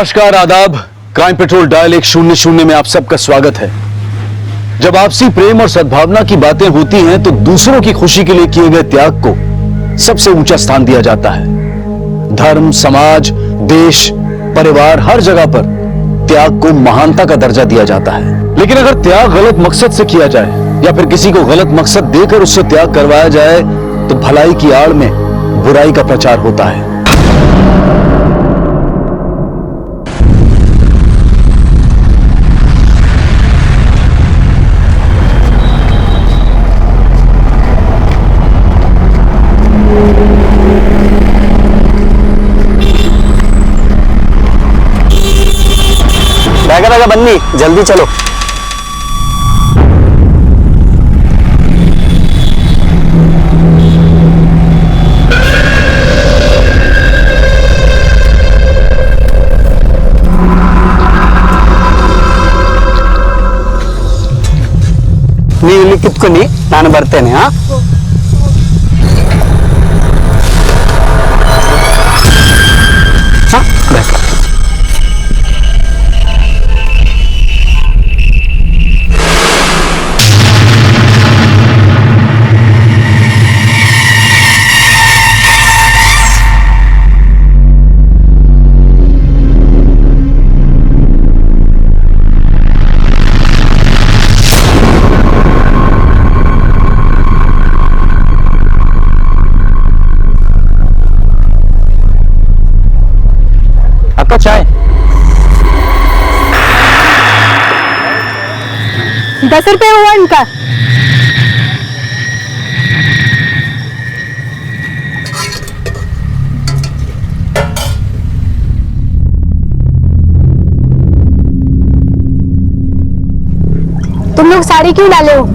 नमस्कार, आदाब। Crime petrol dial 100 में आप सबका स्वागत है। जब आपसी प्रेम और सद्भावना की बातें होती हैं तो दूसरों की खुशी के लिए किए गए त्याग को सबसे ऊंचा स्थान दिया जाता है। धर्म, समाज, देश, परिवार, हर जगह पर त्याग को महानता का दर्जा दिया जाता है। लेकिन अगर त्याग गलत मकसद से किया जाए या फिर किसी को गलत मकसद देकर उससे त्याग करवाया जाए तो भलाई की आड़ में बुराई का प्रचार होता है। बैगा बन्नी, जल्दी चलो। ನೀವು ಇಲ್ಲಿ ಕಿತ್ಕೊಳ್ಳಿ, ನಾನು ಬರ್ತೇನೆ. ಹಾ, ಬೇಕು. चाय 10 रुपए हुआ इनका। तुम लोग साड़ी क्यों डाले हो?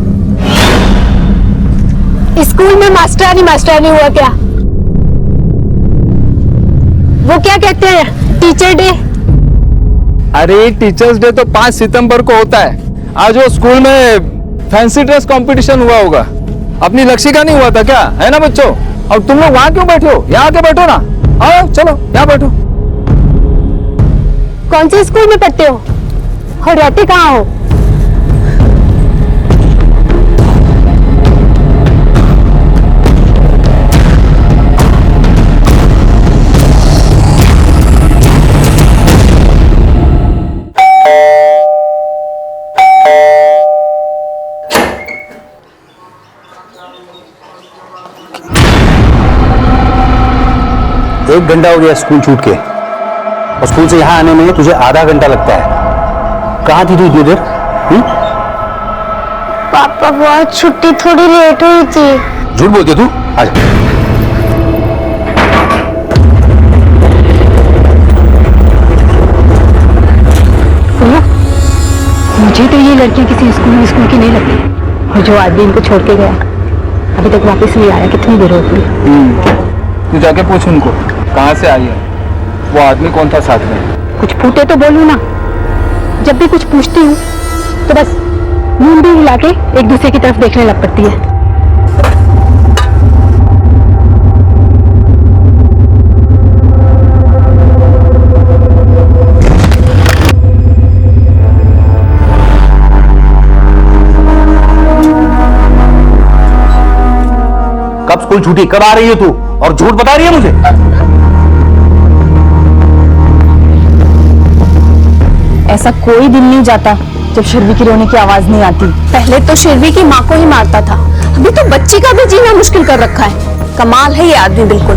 स्कूल में मास्टरानी हुआ क्या? वो क्या कहते हैं, टीचर डे? अरे टीचर्स डे तो 5 सितंबर को होता है। आज वो स्कूल में फैंसी ड्रेस कंपटीशन हुआ होगा। अपनी लक्ष्य का नहीं हुआ था क्या? है ना बच्चों? और तुम लोग वहां क्यों बैठे हो? यहाँ आके बैठो ना। आओ चलो यहाँ बैठो। कौन से स्कूल में पढ़ते हो और रहते कहाँ हो? एक घंटा हो गया स्कूल छूट के, और स्कूल से यहाँ आने में तुझे आधा घंटा लगता है। कहाँ थी तू इतनी देर? पापा, बहुत छुट्टी थोड़ी लेट हुई थी। झूठ बोलती तू। आजा। मुझे तो ये लड़की किसी स्कूल की नहीं लगती। और जो आदमी इनको छोड़ के गया अभी तक वापस नहीं आया। कितनी देर हो गई? तू जाके पूछ उनको कहाँ से आई है, वो आदमी कौन था साथ में। कुछ पूछे तो बोलूं ना। जब भी कुछ पूछती हूँ तो बस मुंह भी हिला के एक दूसरे की तरफ देखने लग पड़ती है। कब स्कूल छूटी, कब आ रही है तू, और झूठ बता रही है मुझे? ऐसा कोई दिन नहीं जाता जब शिरवी की रोने की आवाज नहीं आती। पहले तो शिरवी की माँ को ही मारता था, अभी तो बच्ची का भी जीना मुश्किल कर रखा है। कमाल है ये आदमी बिल्कुल।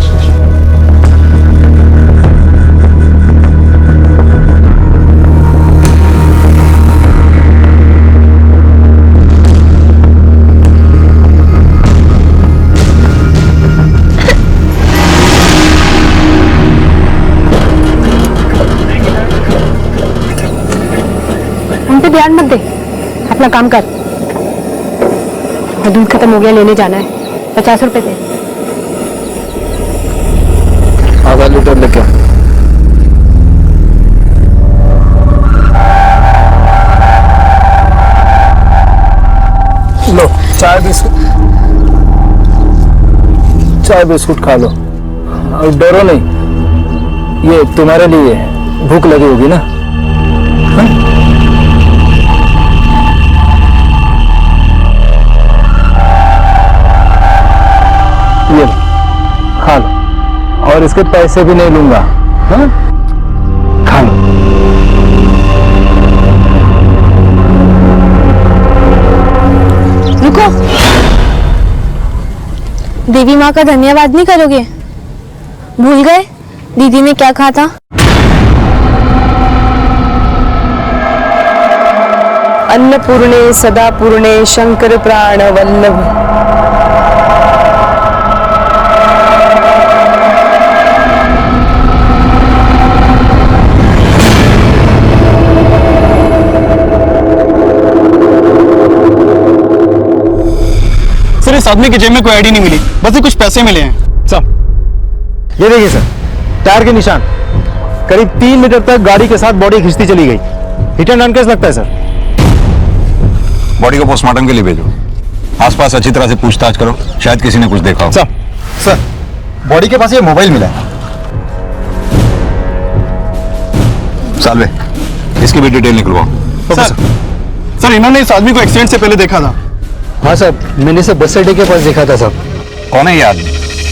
ध्यान मत दे, अपना काम कर। दूध खत्म हो गया, लेने जाना है। 50 रुपए दे। आधा लीटर लेके। लो चाय बिस्कुट खा लो। और डरो नहीं, ये तुम्हारे लिए है। भूख लगी होगी ना? ये लो, खा लो, और इसके पैसे भी नहीं लूंगा। हाँ? खा लो। रुको, देवी माँ का धन्यवाद नहीं करोगे? भूल गए दीदी ने क्या कहा था? अन्नपूर्णे सदापूर्णे शंकर प्राण वल्लभ। सर इस आदमी के जेब में कोई आईडी नहीं मिली, बस ये कुछ पैसे मिले हैं। सब ये देखिए सर, टायर के निशान, करीब 3 मीटर तक गाड़ी के साथ बॉडी खिंचती चली गई। हिट एंड रन केस लगता है सर। बॉडी को पोस्टमार्टम के लिए भेजो। आसपास अच्छी तरह से पूछताछ करो, शायद किसी ने कुछ देखा हो। सर बॉडी के पास ये मोबाइल मिला है। सालवे, इसकी भी डिटेल निकलवाओ। सर इन्होंने इस आदमी को एक्सीडेंट से पहले देखा था। हाँ साहब, मैंने इसे बस अड्डे के पास देखा था साहब। कौन है ये आदमी?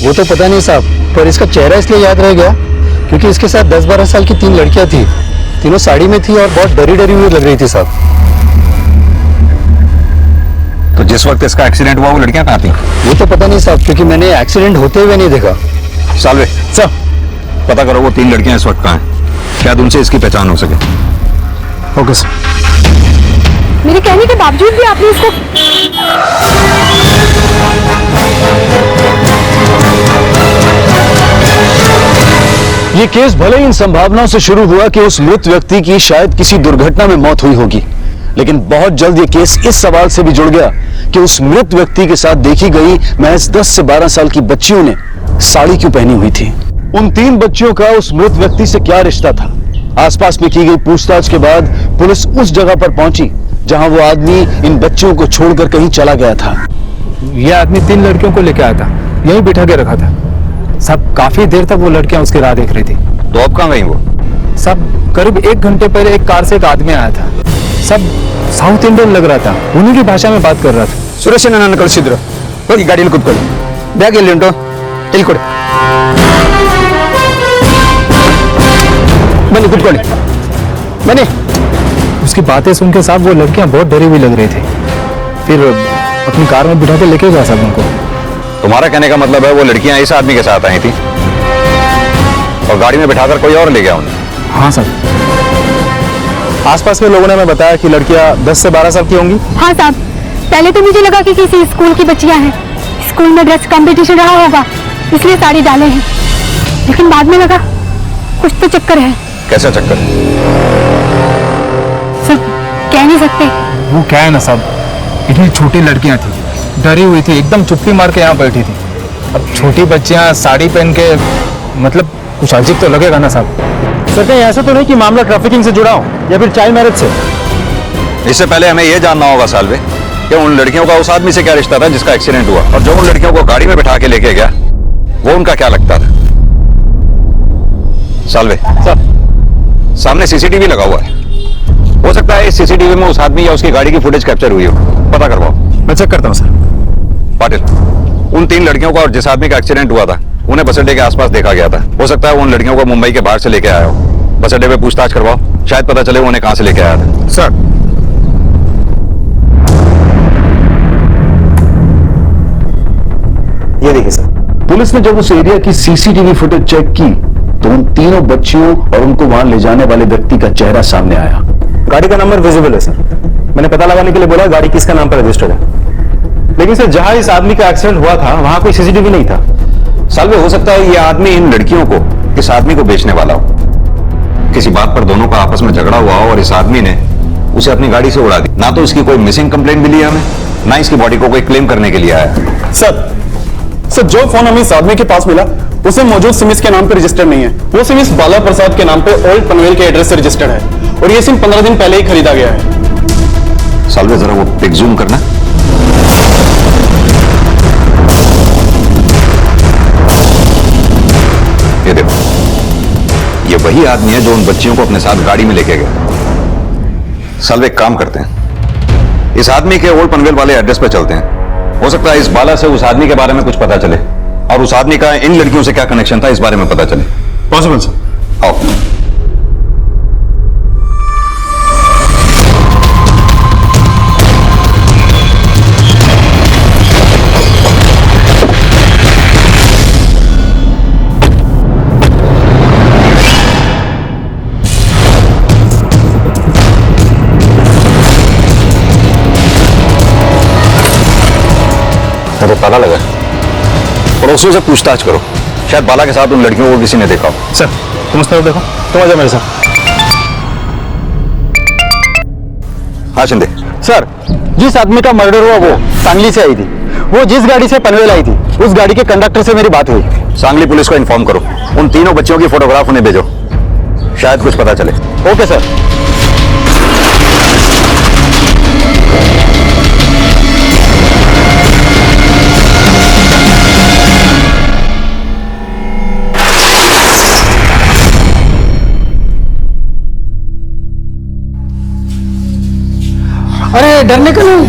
वो तो पता नहीं साहब, पर इसका चेहरा इसलिए याद रह गया क्योंकि इसके साथ 10-12 साल की 3 लड़कियां थी। तीनों साड़ी में थी और बहुत डरी डरी हुई लग रही थी साहब। तो जिस वक्त इसका एक्सीडेंट हुआ वो लड़कियां कहाँ थी? वो तो पता नहीं साहब, क्योंकि मैंने एक्सीडेंट होते हुए नहीं देखा। सालवे सर पता करो वो 3 लड़कियां इस वक्त कहाँ हैं, शायद उनसे इसकी पहचान हो सके। Okay sir. मेरे कहने के बावजूद भी आपने इसको ये केस भले ही इन संभावनाओं से शुरू हुआ कि उस मृत व्यक्ति की शायद किसी दुर्घटना में मौत हुई होगी, लेकिन बहुत जल्द ये केस इस सवाल से भी जुड़ गया कि उस मृत व्यक्ति के साथ देखी गई महज 10 से 12 साल की बच्चियों ने साड़ी क्यों पहनी हुई थी। उन 3 बच्चियों का उस मृत व्यक्ति से क्या रिश्ता था? आसपास में की गई पूछताछ के बाद पुलिस उस जगह पर पहुंची जहां वो आदमी इन बच्चियों को छोड़कर कहीं चला गया था। ये आदमी 3 लड़कियों को लेकर आया था, यहीं बिठा के रखा था। सब काफी देर तक वो लड़कियां उसकी राह देख रही थी। तो अब कहाँ गई वो? सब करीब 1 घंटे पहले एक कार से एक आदमी आया था। सब साउथ इंडियन लग रहा था, उन्हीं की भाषा में बात कर रहा था। ಸುರೇಶ್ ನನ್ನ ಕಳಿಸಿದ್ರು, ಹೋಗಿ ಗಾಡಿಯಲ್ಲಿ ಕೂತ್ಕೊಳ್ಳಿ, ಬ್ಯಾಗ್ ಎಲ್ಲಿ ಉಂಟು ಇಲ್ಲಿ ಕೊಡಿ, ಬನ್ನಿ ಕೂತ್ಕೊಳ್ಳಿ, ಬನ್ನಿ। उसकी बातें सुन के साहब वो लड़कियां बहुत डरी हुई लग रही थी। फिर अपनी कार में बिठा के लेके गया साहब उनको। तुम्हारा कहने का मतलब है वो लड़कियां इस आदमी के साथ आई थी और गाड़ी में बिठाकर कोई और ले गया उन्हें? हाँ सर। आसपास के लोगों ने हमें बताया कि लड़कियां 10 से 12 साल की होंगी। हाँ साहब, पहले तो मुझे लगा कि किसी स्कूल की बच्चियां हैं, स्कूल में ड्रेस कंपटीशन रहा होगा इसलिए साड़ी डाले हैं, लेकिन बाद में लगा कुछ तो चक्कर है। कैसा चक्कर? सर कह नहीं सकते। वो क्या है ना साहब, इतनी छोटी लड़कियां थी, डरी हुई थी, एकदम चुप्पी मार के यहाँ बैठी थी। अब छोटी बच्चियां साड़ी पहन के, मतलब कुछ अजीब तो लगेगा ना साहब। सर कहीं ऐसा तो नहीं कि मामला ट्रैफिकिंग से जुड़ा हो या फिर चाइल्ड मैरिज से? इससे पहले हमें यह जानना होगा सालवे कि उन लड़कियों का उस आदमी से क्या रिश्ता था जिसका एक्सीडेंट हुआ, और जो उन लड़कियों को गाड़ी में बिठा के लेके गया वो उनका क्या लगता था। सालवे सर सामने सीसीटीवी लगा हुआ है, हो सकता है इस सीसीटीवी में उस आदमी या उसकी गाड़ी की फुटेज कैप्चर हुई हो, पता करवाओ। मैं चेक करता हूँ सर। पाटिल, उन 3 लड़कियों का और जिस आदमी का एक्सीडेंट हुआ था उन्हें बस अड्डे के आसपास देखा गया था। हो सकता है वो उन लड़कियों को मुंबई के बाहर से लेके आया हो। बस अड्डे पे पूछताछ करवाओ, शायद पता चले वो उन्हें कहां से लेके आया था। सर ये देखिए सर, पुलिस ने जब उस एरिया की सीसीटीवी फुटेज चेक की तो उन तीनों बच्चियों और उनको वहां ले जाने वाले व्यक्ति का चेहरा सामने आया। गाड़ी का नंबर विजिबल है सर। मैंने पता लगाने के लिए बोला गाड़ी किसका नाम पर रजिस्टर्ड है, लेकिन सर जहां इस आदमी का एक्सीडेंट हुआ था वहां कोई सीसीटीवी नहीं था। सालवे हो सकता है ये आदमी इन लड़कियों को इस आदमी को बेचने वाला हो। किसी बात पर दोनों का आपस में झगड़ा हुआ हो और इस आदमी ने उसे अपनी गाड़ी से उड़ा दी। ना तो इसकी कोई मिसिंग कंप्लेंट मिली है हमें, ना इसकी बॉडी को कोई क्लेम करने के लिए आया। सर जो फोन हमें इस आदमी के पास मिला उसे मौजूद सिम इसके नाम पे रजिस्टर्ड नहीं है। वो सिम इस बाला प्रसाद के नाम पे ओल्ड पनवेल के एड्रेस से रजिस्टर्ड है और ये सिम 15 दिन पहले ही खरीदा गया है। सालवे जरा वो पिक जूम करना। ये देखो, ये वही आदमी है जो उन बच्चियों को अपने साथ गाड़ी में लेके गया। साहब एक काम करते हैं, इस आदमी के ओल्ड पनवेल वाले एड्रेस पे चलते हैं। हो सकता है इस बाला से उस आदमी के बारे में कुछ पता चले और उस आदमी का इन लड़कियों से क्या कनेक्शन था इस बारे में पता चले। Possible sir. आओ। मुझे पता लगा, पड़ोसियों से पूछताछ करो, शायद बाला के साथ उन लड़कियों को किसी ने देखा हो। सर तुम उस तरफ देखो, तुम आ जाओ मेरे साथ। हाँ शिंदे। सर जिस आदमी का मर्डर हुआ वो सांगली से आई थी, वो जिस गाड़ी से पनवेल आई थी उस गाड़ी के कंडक्टर से मेरी बात हुई। सांगली पुलिस को इन्फॉर्म करो, उन तीनों बच्चियों की फोटोग्राफ उन्हें भेजो, शायद कुछ पता चले। Okay sir. अरे डरने का नहीं।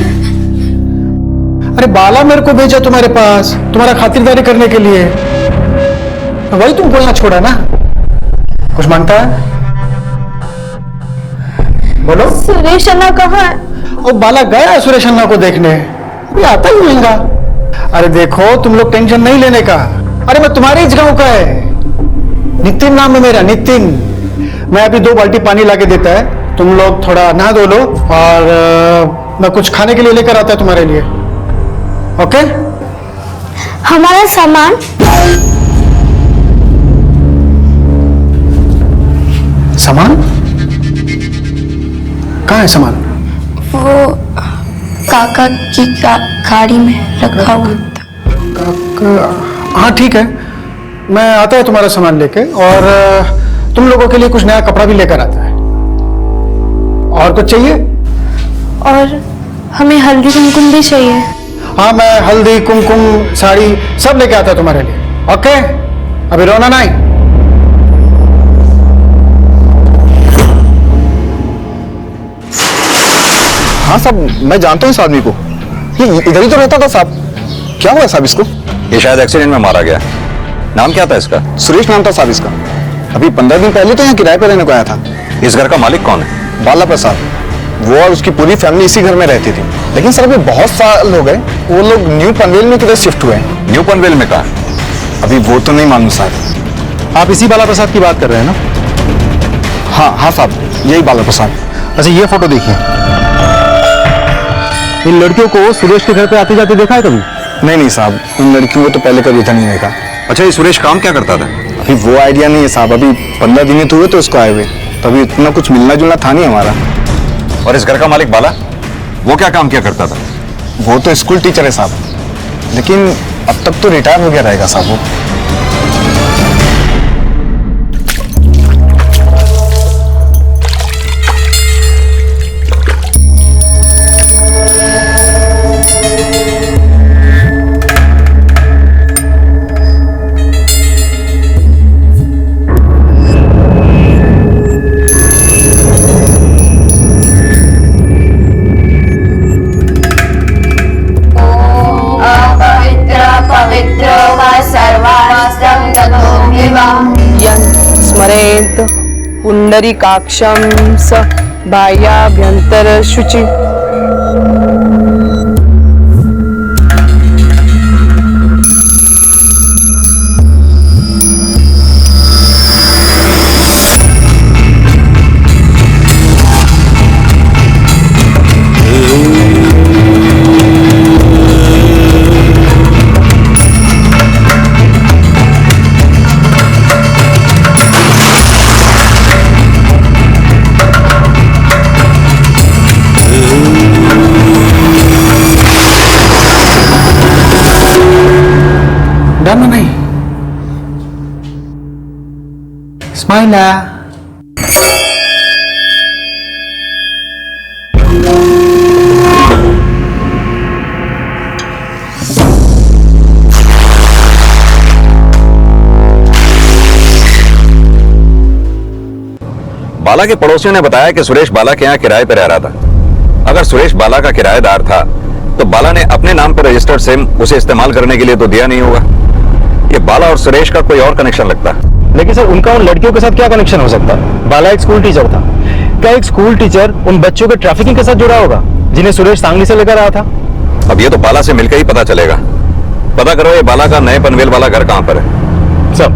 अरे बाला मेरे को भेजा तुम्हारे पास तुम्हारा खातिरदारी करने के लिए, वही तुम बोलना छोड़ा ना। कुछ मांगता है? बोलो। सुरेश अन्ना कहाँ है? वो बाला गया है सुरेश अन्ना को देखने, अभी आता ही होगा। अरे देखो तुम लोग टेंशन नहीं लेने का। अरे मैं तुम्हारे इस गांव का है, नितिन नाम है मेरा, नितिन। मैं अभी 2 बाल्टी पानी लाके देता है, तुम लोग थोड़ा नहा धो लो और मैं कुछ खाने के लिए लेकर आता है तुम्हारे लिए। ओके? हमारा सामान? सामान कहाँ है सामान? वो काका की गाड़ी में रखा हुआ था। हाँ ठीक है, मैं आता है तुम्हारा सामान लेके, और तुम लोगों के लिए कुछ नया कपड़ा भी लेकर आता है। और कुछ चाहिए? और हमें हल्दी कुमकुम भी चाहिए। हाँ मैं हल्दी कुमकुम साड़ी सब लेके आता है तुम्हारे लिए। ओके? अभी रोना नहीं। हाँ साहब मैं जानता हूँ इस आदमी को, ये इधर ही तो रहता था साहब। क्या हुआ साहब इसको? ये शायद एक्सीडेंट में मारा गया। नाम क्या था इसका? सुरेश नाम था साहब इसका। अभी 15 दिन पहले तो यहाँ किराए पर रहने को आया था। इस घर का मालिक कौन है? बाला प्रसाद। वो और उसकी पूरी फैमिली इसी घर में रहती थी, लेकिन सर अभी बहुत साल हो गए वो लोग न्यू पनवेल में किधर शिफ्ट हुए हैं। न्यू पनवेल में कहा? अभी वो तो नहीं मालूम साहब। आप इसी बाला प्रसाद की बात कर रहे हैं ना? हाँ हाँ साहब यही बाला प्रसाद। अच्छा ये फोटो देखिए, इन लड़कियों को सुरेश के घर पे आते जाते देखा है कभी? नहीं नहीं साहब, उन लड़कियों को तो पहले कभी था नहीं देखा। अच्छा ये सुरेश काम क्या करता था? अभी वो आइडिया नहीं है साहब, अभी 15 दिन तो हुए तो उसको आए हुए, तभी इतना कुछ मिलना जुलना था नहीं हमारा। और इस घर का मालिक बाला, वो क्या काम किया करता था? वो तो स्कूल टीचर है साहब, लेकिन अब तक तो रिटायर हो गया रहेगा साहब वो। स्मरेत पुंडरीकाक्षं स बाह्याभ्यंतर शुचि। डरना नहीं। स्माइला। बाला के पड़ोसियों ने बताया कि सुरेश बाला के यहाँ किराए पर रह रहा था। अगर सुरेश बाला का किराएदार था तो बाला ने अपने नाम पर रजिस्टर्ड सिम उसे इस्तेमाल करने के लिए तो दिया नहीं होगा। ये बाला और सुरेश का कोई और कनेक्शन लगता। लेकिन सर उनका उन लड़कियों के साथ क्या कनेक्शन हो सकता है? बाला एक स्कूल टीचर था। क्या एक स्कूल टीचर उन बच्चों के ट्रैफिकिंग के साथ जुड़ा होगा जिन्हें सुरेश सांगली से लेकर आया था? अब ये तो बाला से मिलकर ही पता चलेगा। पता करो ये बाला का नए पनवेल वाला घर कहां पर है। सब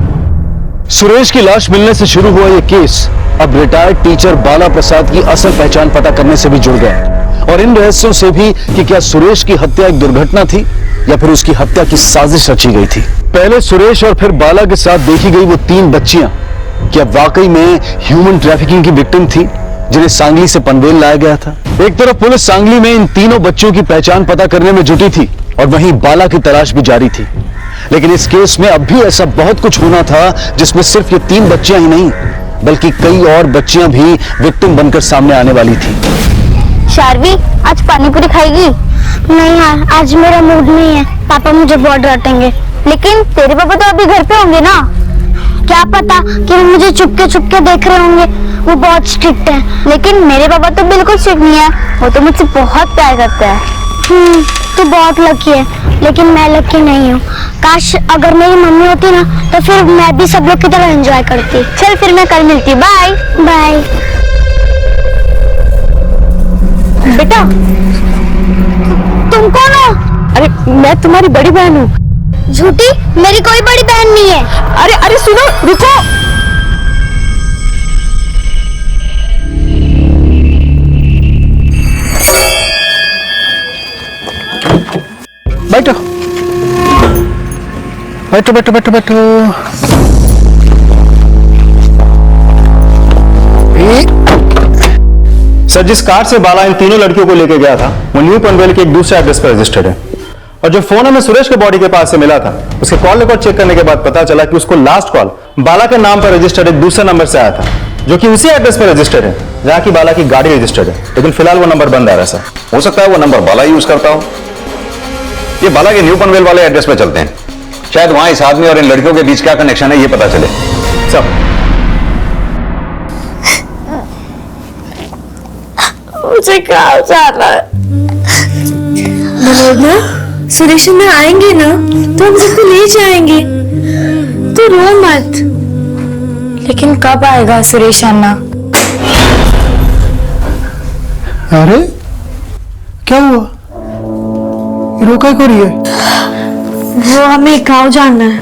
सुरेश की लाश मिलने से शुरू हुआ यह केस अब रिटायर्ड टीचर बाला प्रसाद की असल पहचान पता करने से भी जुड़ गया, और इन रहस्यों से भी कि क्या सुरेश की हत्या एक दुर्घटना थी या फिर उसकी हत्या की साजिश रची गई थी। पहले सुरेश और फिर बाला के साथ देखी गई वो 3 बच्चियां क्या वाकई में ह्यूमन ट्रैफिकिंग की विक्टिम थी जिन्हें सांगली से पनवेल लाया गया था? एक तरफ पुलिस सांगली में इन तीनों बच्चों की पहचान पता करने में जुटी थी और वहीं बाला की तलाश भी जारी थी। लेकिन इस केस में अब भी ऐसा बहुत कुछ होना था जिसमें सिर्फ ये 3 बच्चियां ही नहीं बल्कि कई और बच्चियां भी विक्टिम बनकर सामने आने वाली थी। शार्वी, आज पानी पूरी खाएगी? नहीं यार, आज मेरा मूड नहीं है। पापा मुझे बहुत डांटेंगे। लेकिन तेरे पापा तो अभी घर पे होंगे ना? क्या पता कि वो मुझे चुपके देख रहे होंगे। वो बहुत स्ट्रिक्ट है। लेकिन मेरे पापा तो बिल्कुल स्ट्रिक्ट नहीं है। वो तो मुझसे बहुत प्यार करते हैं। तू बहुत लकी है, लेकिन मैं लकी नहीं हूँ। काश अगर मेरी मम्मी होती ना तो फिर मैं भी सब लोग की तरह एंजॉय करती। चल फिर मैं कल मिलती हूँ। Bye bye. बेटा, तुम कौन हो? अरे मैं तुम्हारी बड़ी बहन हूँ। झूठी, मेरी कोई बड़ी बहन नहीं है। अरे अरे सुनो, रुको। बैठो बैठो बैठो बैठो बैठो। सर, जिस कार से बाला इन तीनों लड़कियों को लेके गया था वो न्यू पनवेल के एक दूसरे एड्रेस पर रजिस्टर्ड है, और जो फोन हमें सुरेश के बॉडी के पास से मिला था उसके कॉल रिकॉर्ड चेक करने के बाद पता चला कि उसको लास्ट कॉल बाला के नाम पर रजिस्टर्ड एक दूसरे नंबर से आया था जो कि उसी एड्रेस पर रजिस्टर्ड है जहां की बाला की गाड़ी रजिस्टर्ड है। लेकिन फिलहाल वो नंबर बंद आ रहा है सर। हो सकता है वो नंबर बाला यूज करता हो। ये बाला के न्यू पनवेल वाले एड्रेस पे चलते हैं, शायद वहां इस आदमी और इन लड़कियों के बीच क्या कनेक्शन है ये पता चले। सब मुझे क्या जाना है? मनोरमा, सुरेश में आएंगे ना तो हम सबको ले जाएंगे। तो रो मत। लेकिन कब आएगा सुरेश अन्ना? अरे क्या हुआ? ये रोका क्यों रही है? वो हमें गाँव जाना है।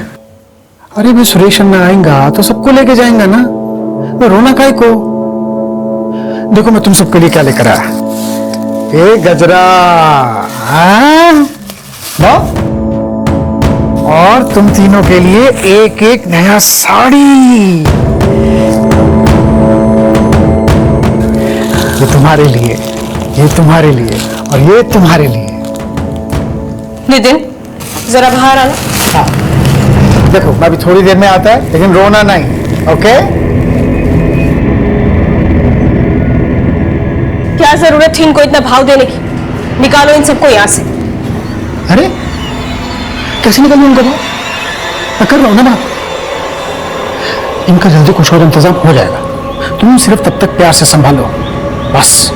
अरे भाई, सुरेश अन्ना आएगा तो सबको लेके जाएंगा ना, वो रोना काहे को? देखो मैं तुम सबके लिए क्या लेकर आया। ए गजरा, लो, और तुम तीनों के लिए एक एक नया साड़ी। ये तुम्हारे लिए, ये तुम्हारे लिए और ये तुम्हारे लिए। नितिन, जरा बाहर आना। हाँ, देखो मैं अभी थोड़ी देर में आता है, लेकिन रोना नहीं, ओके? क्या जरूरत थी इनको इतना भाव देने की? निकालो इन सबको यहाँ से। अरे कैसे निकलूं उनको? मैं कर रहा हूं ना बात। इनका जल्दी कुछ और इंतजाम हो जाएगा, तुम सिर्फ तब तक प्यार से संभालो बस।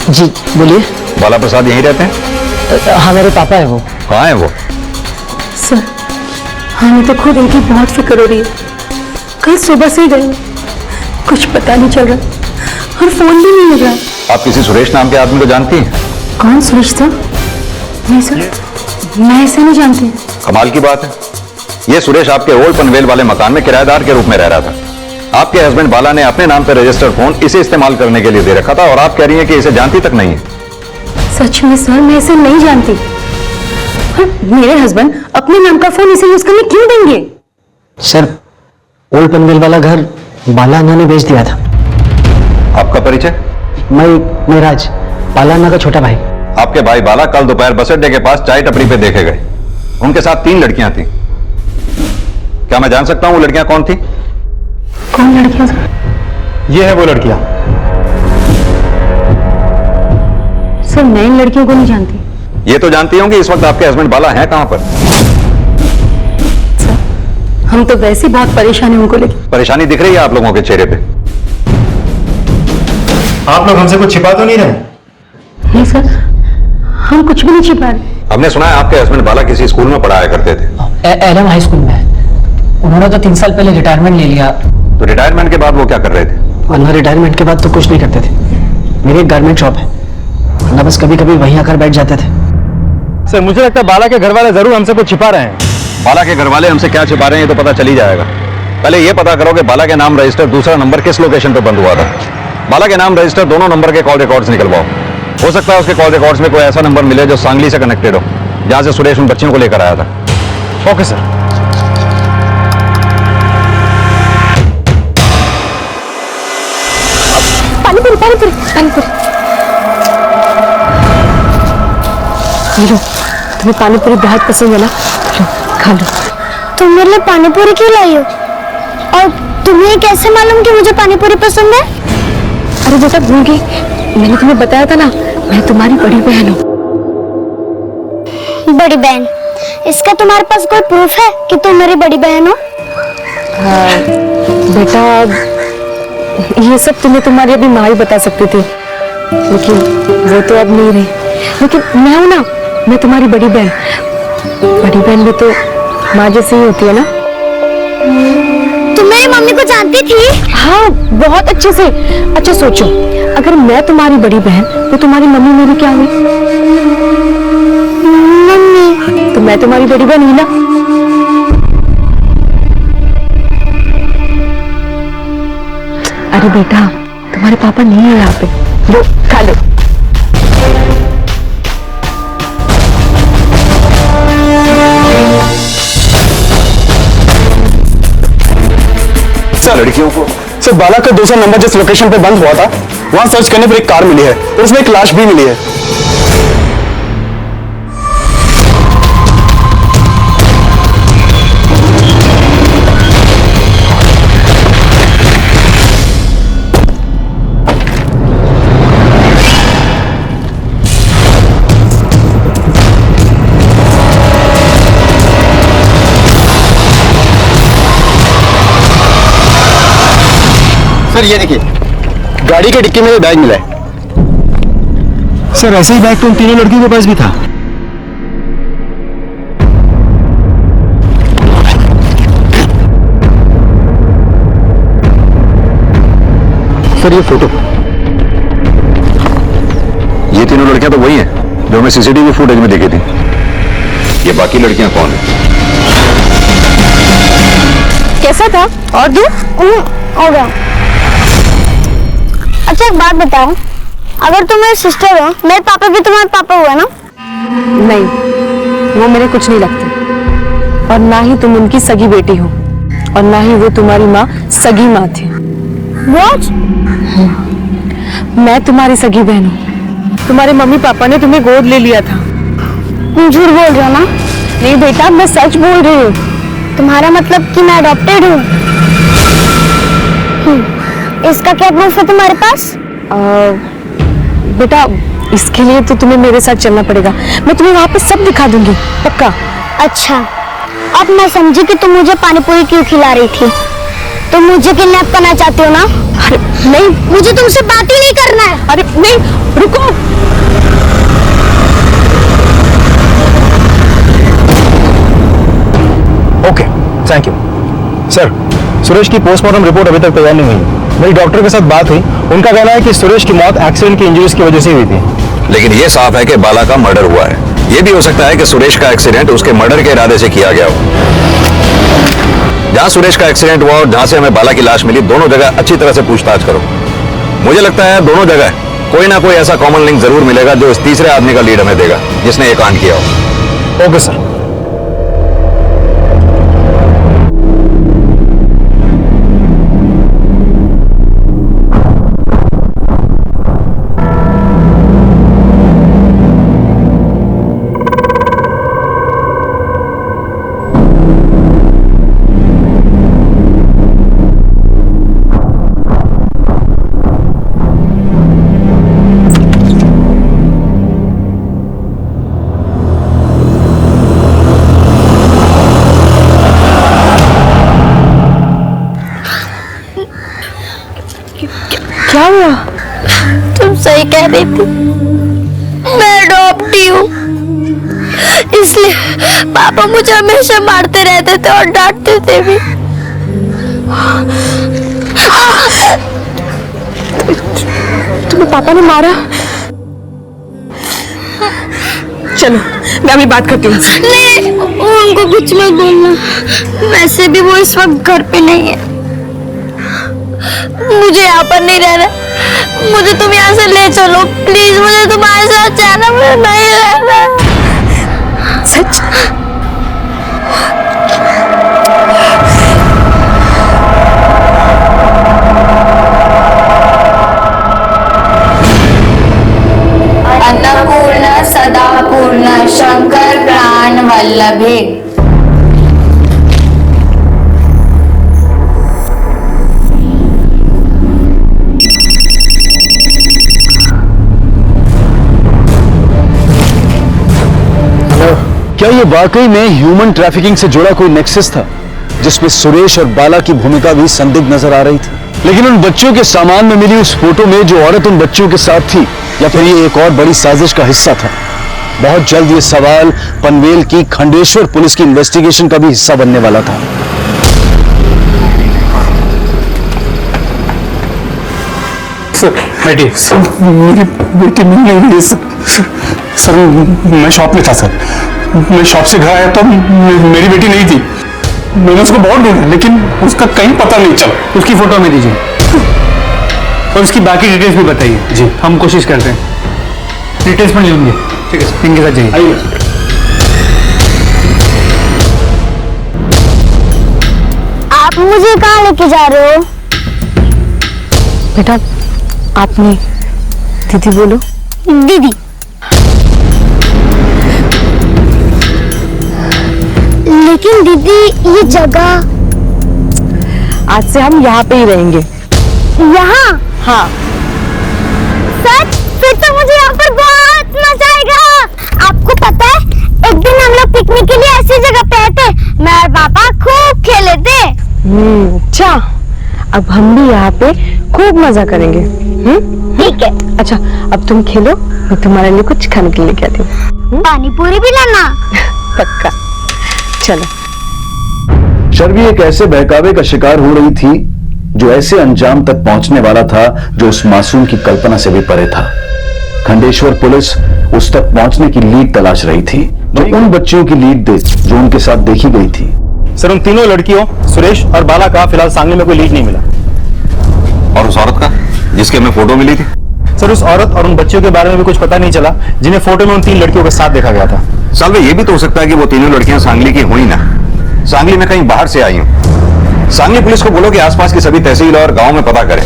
जी बोलिए। बाला प्रसाद यहीं रहते हैं? हाँ, मेरे पापा है वो। कहाँ है वो? सर, हमें तो खुद इनकी बहुत फिक्र हो रही है। कल सुबह से गए, कुछ पता नहीं चल रहा और फोन भी नहीं मिल रहा। आप किसी सुरेश नाम के आदमी को जानती हैं? कौन सुरेश सर? नहीं सर, मैं ऐसे नहीं जानती। कमाल की बात है, ये सुरेश आपके ओल्ड पनवेल वाले मकान में किराएदार के रूप में रह रहा था। आपके हस्बैंड बाला ने अपने नाम पर रजिस्टर्ड फोन इसे इस्तेमाल करने के लिए दे रखा था और आप कह रही हैं कि इसे जानती तक नहीं है। सच में सर, मैं इसे नहीं जानती। मेरे हस्बैंड अपने नाम का फोन इसे यूज करने क्यों देंगे? सर, ओल्ड पनवेल वाला घर बाला अन्ना ने बेच दिया था। आपका परिचय? मैं राज, बाला अन्ना का छोटा भाई। आपके भाई बाला कल दोपहर बस अड्डे के पास चाय टपरी पे देखे गए। उनके साथ 3 लड़कियां थी। क्या मैं जान सकता हूं वो लड़कियां कौन थी? कौन लड़कियां सर? ये है वो लड़कियां। सर मैं इन लड़कियों को नहीं जानती। ये तो जानती होंगी इस वक्त आपके हस्बैंड बाला हैं कहां पर? सर हम तो वैसे ही बहुत परेशान हैं उनको लेकर। परेशानी दिख रही है आप लोगों के चेहरे पे। आप लोग हमसे कुछ छिपा तो नहीं रहे? नहीं सर, हम कुछ भी नहीं छिपा रहे। हमने सुना है आपके हस्बैंड बाला किसी स्कूल में पढ़ाया करते थे। एलएम हाई स्कूल में। उन्होंने तो 3 साल पहले रिटायरमेंट ले लिया। तो रिटायरमेंट के बाद वो क्या कर रहे थे? वरना रिटायरमेंट के बाद तो कुछ नहीं करते थे। मेरी एक गारमेंट शॉप है, वरना बस कभी कभी वहीं आकर बैठ जाते थे। सर मुझे लगता है बाला के घर वाले जरूर हमसे कुछ छिपा रहे हैं। बाला के घर वाले हमसे क्या छिपा रहे हैं ये तो पता चल ही जाएगा। पहले ये पता करो कि बाला के नाम रजिस्टर दूसरा नंबर किस लोकेशन पर बंद हुआ था। बाला के नाम रजिस्टर दोनों नंबर के कॉल रिकॉर्ड्स निकलवाओ। हो सकता है उसके कॉल रिकॉर्ड्स में कोई ऐसा नंबर मिले जो सांगली से कनेक्टेड हो, जहां से सुरेश उन बच्चियों को लेकर आया था। Okay sir. पानीपुरी पानीपुरी पानीपुरी। ये लो, तुम्हें पानीपुरी बहुत पसंद है ना, लो खा लो। तुम मेरे लिए पानीपुरी क्यों लाई हो? और तुम्हें कैसे मालूम कि मुझे पानीपुरी पसंद है? अरे बेटा भूल गई, मैंने तुम्हें बताया था ना, मैं तुम्हारी बड़ी बहन हूँ। बड़ी बहन? इसका तुम्हारे पास कोई प्रूफ है कि तुम मेरी बड़ी बहन हो? बेटा ये सब तुम्हें तुम्हारी अभी माँ ही बता सकती थी, लेकिन वो तो अब नहीं रही। लेकिन मैं हूं ना, मैं तुम्हारी बड़ी बहन। बड़ी बहन भी तो माँ जैसी ही होती है ना। तुम मेरी मम्मी को जानती थी? हाँ बहुत अच्छे से। अच्छा सोचो, अगर मैं तुम्हारी बड़ी बहन तो तुम्हारी मम्मी मेरी क्या हुई? मम्मी। तो मैं तुम्हारी बड़ी बहन हुई ना। अरे बेटा तुम्हारे पापा नहीं है यहाँ पे, लो खा लो। सर लड़कियों को सर बाला का दूसरा नंबर जिस लोकेशन पे बंद हुआ था वहां सर्च करने पर एक कार मिली है और उसमें एक लाश भी मिली है। सर ये देखिए, गाड़ी के डिक्की में ये बैग मिला है। सर ऐसे ही बैग तो उन तीनों लड़कियों के पास भी था। सर ये फोटो, ये तीनों लड़कियां तो वही हैं जो हमें सीसीटीवी फुटेज में देखी थी। ये बाकी लड़कियां कौन है? कैसा था और दूर? हो गया। अच्छा एक बात बताओ, अगर तुम मेरी सिस्टर हो, मेरे पापा भी तुम्हारे पापा हुआ ना? नहीं, वो मेरे कुछ नहीं लगते, और ना ही तुम उनकी सगी बेटी हो, और ना ही वो तुम्हारी माँ सगी माँ थी। What? मैं तुम्हारी सगी बहन हूँ। तुम्हारे मम्मी पापा ने तुम्हें गोद ले लिया था। तुम झूठ बोल रहे हो ना? नहीं बेटा मैं सच बोल रही हूँ। तुम्हारा मतलब कि मैं अडॉप्टेड हूँ? इसका क्या प्रूफ है तुम्हारे पास? बेटा इसके लिए तो तुम्हें मेरे साथ चलना पड़ेगा। मैं तुम्हें वहाँ पे सब दिखा दूंगी, पक्का। अच्छा, अब मैं समझी कि तुम मुझे पानीपुरी क्यों खिला रही थी। तुम मुझे किडनैप करना चाहती हो ना? अरे नहीं, मुझे तुमसे बात ही नहीं करना है। अरे नहीं, रुको। Okay thank you. Sir Suresh की पोस्टमार्टम रिपोर्ट अभी तक तैयार नहीं हुई। मेरी डॉक्टर के साथ बात हुई, उनका कहना है कि सुरेश की मौत एक्सीडेंट की इंजरीज की वजह से हुई थी। लेकिन ये साफ है कि बाला का मर्डर हुआ है। ये भी हो सकता है कि सुरेश का एक्सीडेंट उसके मर्डर के इरादे से किया गया हो। जहां सुरेश का एक्सीडेंट हुआ और जहां से हमें बाला की लाश मिली, दोनों जगह अच्छी तरह से पूछताछ करो। मुझे लगता है दोनों जगह कोई ना कोई ऐसा कॉमन लिंक जरूर मिलेगा जो इस तीसरे आदमी का लीड हमें देगा जिसने ये कांड किया हो। Okay sir. सही कह रही थी, मैं अडॉप्टी हूँ, इसलिए पापा मुझे हमेशा मारते रहते थे और डांटते थे भी। तुम्हें पापा ने मारा? चलो मैं अभी बात करती हूँ उनसे। नहीं, उनको कुछ मत बोलना, वैसे भी वो इस वक्त घर पे नहीं है। मुझे यहाँ पर नहीं रहना, मुझे तुम यहाँ से ले चलो प्लीज, मुझे तुम्हारे साथ जाना, मुझे नहीं रहना। सच? अन्नपूर्ण सदा पूर्ण शंकर प्राण वल्लभे। क्या ये वाकई में ह्यूमन ट्रैफिकिंग से जुड़ा कोई नेक्सस था, जिसमें सुरेश और बाला की भूमिका भी संदिग्ध नजर आ रही थी? लेकिन उन बच्चों के सामान में मिली उस फोटो में जो औरत उन बच्चों के साथ थी, या फिर ये एक और बड़ी साजिश का हिस्सा था? बहुत जल्द ये सवाल पनवेल की खंडेश्वर पुलिस की इन्वेस्टिगेशन का भी हिस्सा बनने वाला था। सर मेरी बेटी नहीं है सर, मैं शॉप में था सर, मैं शॉप से घर आया तो मेरी बेटी नहीं थी, मैंने उसको बहुत ढूंढा लेकिन उसका कहीं पता नहीं चला। उसकी फोटो में दीजिए और उसकी बाकी डिटेल्स भी बताइए। जी। हम कोशिश करते हैं, डिटेल्स पर लेंगे। ठीक है सर, इनके साथ जाइए। आइए। आप मुझे कहाँ लेके जा रहे हो? बेटा आपने दीदी बोलो। दीदी। लेकिन दीदी ये जगह, आज से हम यहाँ पे ही रहेंगे। यहाँ? हाँ। सच? फिर तो मुझे यहाँ पर बहुत मजा आएगा। आपको पता है, एक दिन हम लोग पिकनिक के लिए ऐसी जगह पे आए थे, मैं और पापा खूब खेले थे। अच्छा, अब हम भी यहाँ पे खूब मजा करेंगे। ठीक है। अच्छा अब तुम खेलो, मैं तुम्हारे लिए कुछ खाने के लिए लेके आती हूँ। पानी पूरी भी लाना। पक्का। चलो। शर्वी एक ऐसे बहकावे का शिकार हो रही थी जो ऐसे अंजाम तक पहुंचने वाला था जो उस मासूम की कल्पना से भी परे था। खंडेश्वर पुलिस उस तक पहुंचने की लीड तलाश रही थी, जो उन बच्चियों की लीड दे जो उनके साथ देखी गई थी। सर उन तीनों लड़कियों सुरेश और बाला का फिलहाल सांगली में कोई लीड नहीं मिला। और उस औरत का जिसकी हमें फोटो मिली थी? सर उस औरत और उन बच्चियों के बारे में भी कुछ पता नहीं चला जिन्हें फोटो में उन तीन लड़कियों के साथ देखा गया था। सालवे ये भी तो हो सकता है कि वो तीनों लड़कियां सांगली की हुई ना, सांगली में कहीं बाहर से आई हूं। सांगली पुलिस को बोलो कि आसपास की सभी तहसील और गांव में पता करें।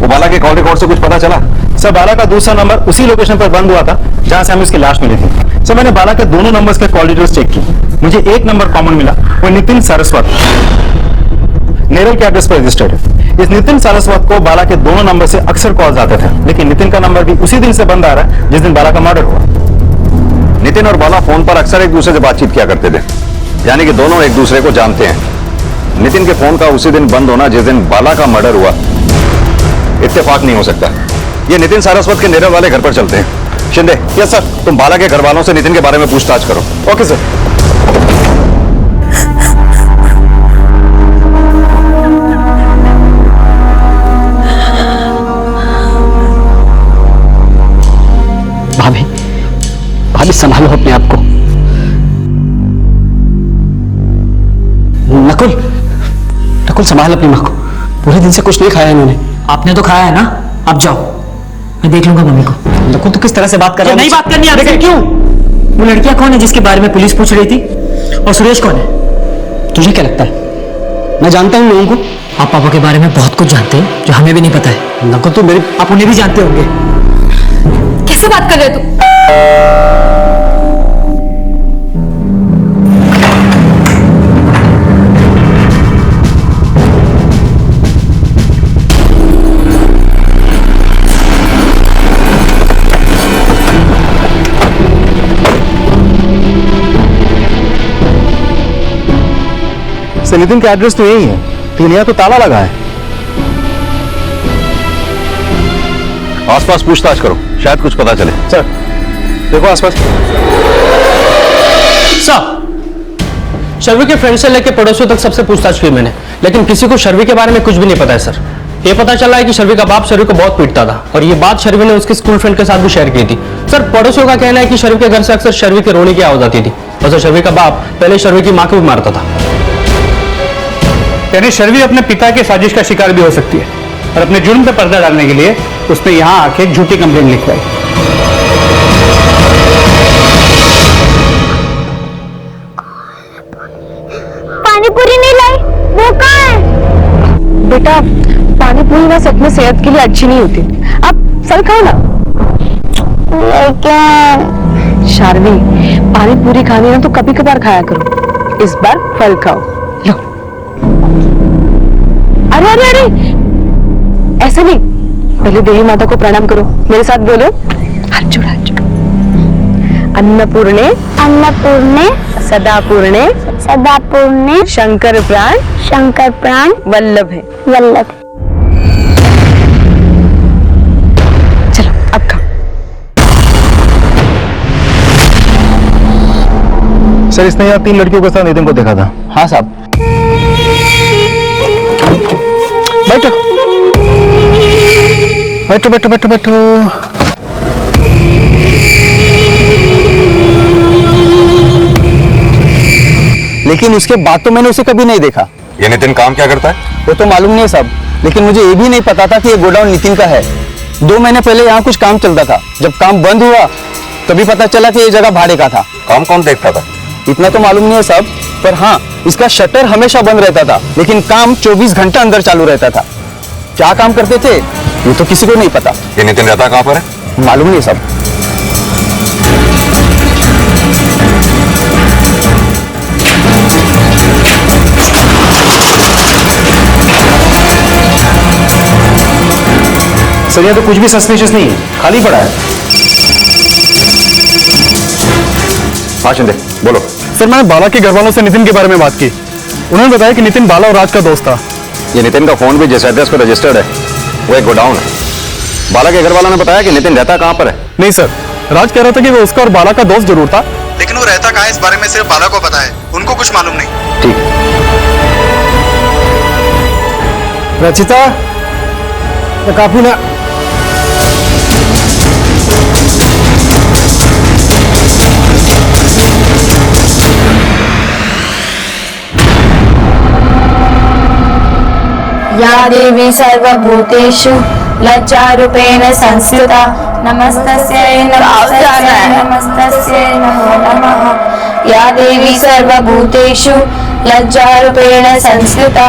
वो बाला के कॉल रिकॉर्ड से कुछ पता चला? सर बाला का दूसरा नंबर उसी लोकेशन पर बंद हुआ था जहां से हमें उसकी लाश मिली थी। सर मैंने बाला के दोनों नंबर्स के कॉल डिटेल्स चेक की, मुझे एक नंबर कॉमन मिला, वो नितिन सारस्वत नेरल के एड्रेस पर रजिस्टर्ड है। इस नितिन सारस्वत को बाला के दोनों नंबर से अक्सर कॉल्स आते थे, लेकिन नितिन का नंबर भी उसी दिन से बंद आ रहा है जिस दिन बाला का मर्डर हुआ। नितिन और बाला फोन पर अक्सर एक दूसरे से बातचीत किया करते थे, यानी कि दोनों एक दूसरे को जानते हैं। नितिन के फोन का उसी दिन बंद होना जिस दिन बाला का मर्डर हुआ, इत्तेफाक नहीं हो सकता। ये नितिन सारस्वत के नेरल वाले घर पर चलते हैं। शिंदे, यस सर, तुम बाला के घर वालों से नितिन के बारे में पूछताछ करो। Okay sir. भाभी, भाभी संभालो अपने आप को। नकुल, नकुल संभाल अपनी माँ को, पूरे दिन से कुछ नहीं खाया इन्होंने। आपने तो खाया है ना, अब जाओ, मैं देख लूंगा मम्मी को। नकुल तू किस तरह से बात कर रहा है? नहीं बात करनी आपसे। क्यों? वो लड़कियां कौन है जिसके बारे में पुलिस पूछ रही थी, और सुरेश कौन है? तुझे क्या लगता है मैं जानता हूँ लोगों को? आप पापा के बारे में बहुत कुछ जानते हैं जो हमें भी नहीं पता है। नकुल तू मेरे, आप उन्हें भी जानते होंगे। कैसे बात कर रहे हो तुम? सर नितिन का एड्रेस तो यही है, लेकिन यहाँ तो ताला लगा है। आसपास पूछताछ करो, शायद कुछ पता चले। सर देखो आसपास। साहब, शर्वी के फ्रेंड से लेकर पड़ोसियों तक सबसे पूछताछ की मैंने, लेकिन किसी को शर्वी के बारे में कुछ भी नहीं पता है सर। ये पता चला है कि शर्वी का बाप शर्वी को बहुत पीटता था और ये बात शर्वी ने उसके स्कूल फ्रेंड के साथ भी शेयर की थी। सर पड़ोसियों का कहना है कि शर्वी के घर से अक्सर शर्वी के रोने की आवाज आती थी। वैसे शर्वी का बाप पहले शर्वी की मां को भी मारता था। यानी शर्वी अपने पिता के साजिश का शिकार भी हो सकती है और अपने जुर्म पे पर्दा डालने के लिए उसने यहाँ आके एक झूठी कंप्लेंट लिखवाई। पानी पूरी नहीं लाई, वो कहाँ है? बेटा पानी पूरी ना सच में सेहत के लिए अच्छी नहीं होती, आप फल खाओ ना। लेकिन शार्वी, पानी पूरी खानी ना तो कभी कभार खाया करो, इस बार फल खाओ। लो। अरे अरे अरे ऐसे नहीं, पहले देवी माता को प्रणाम करो, मेरे साथ बोलो, हाथ जोड़ हाथ जोड़। अन्नपूर्णे अन्नपूर्णे सदापूर्णे सदापूर्णे शंकर प्राण वल्लभ है। वल्लभ। चलो अब खाओ। सर इसने यहाँ 3 लड़कियों के साथ नितिन को देखा था। हाँ साहब। बैठो बैठो बैठो बैठो बैठो। लेकिन उसके बाद तो मैंने उसे कभी नहीं देखा। ये नितिन काम क्या करता है? वो तो मालूम नहीं है साहब, लेकिन मुझे ये भी नहीं पता था कि ये गोडाउन नितिन का है। 2 महीने पहले यहाँ कुछ काम चलता था, जब काम बंद हुआ तभी पता चला कि ये जगह भाड़े का था। काम कौन देखता था? इतना तो मालूम नहीं है साहब, पर हाँ इसका शटर हमेशा बंद रहता था, लेकिन काम 24 घंटा अंदर चालू रहता था। क्या काम करते थे ये तो किसी को नहीं पता। ये नितिन रहता कहाँ पर है? मालूम नहीं साहब। सर यहाँ तो कुछ भी सस्पिशियस नहीं है, खाली पड़ा है। हाँ शिंदे बोलो। सर मैंने बाला के घर वालों से नितिन के बारे में बात की। उन्होंने बताया कि नितिन बाला और राज का दोस्त था। ये नितिन का फोन भी जिस एड्रेस पर रजिस्टर्ड है वो एक गोडाउन है। बाला के घर वालों ने बताया कि नितिन रहता कहाँ पर है? नहीं सर, राज कह रहा था कि वो उसका और बाला का दोस्त जरूर था, लेकिन वो रहता कहाँ है इस बारे में सिर्फ बाला को पता है, उनको कुछ मालूम नहीं। ठीक। रचिता काफी ना। या देवी सर्वभूतेषु लज्जारूपेण संस्थिता नमस्तस्यै नमस्तस्यै नमस्तस्यै नमो नमः। या देवी सर्वभूतेषु लज्जारूपेण संस्थिता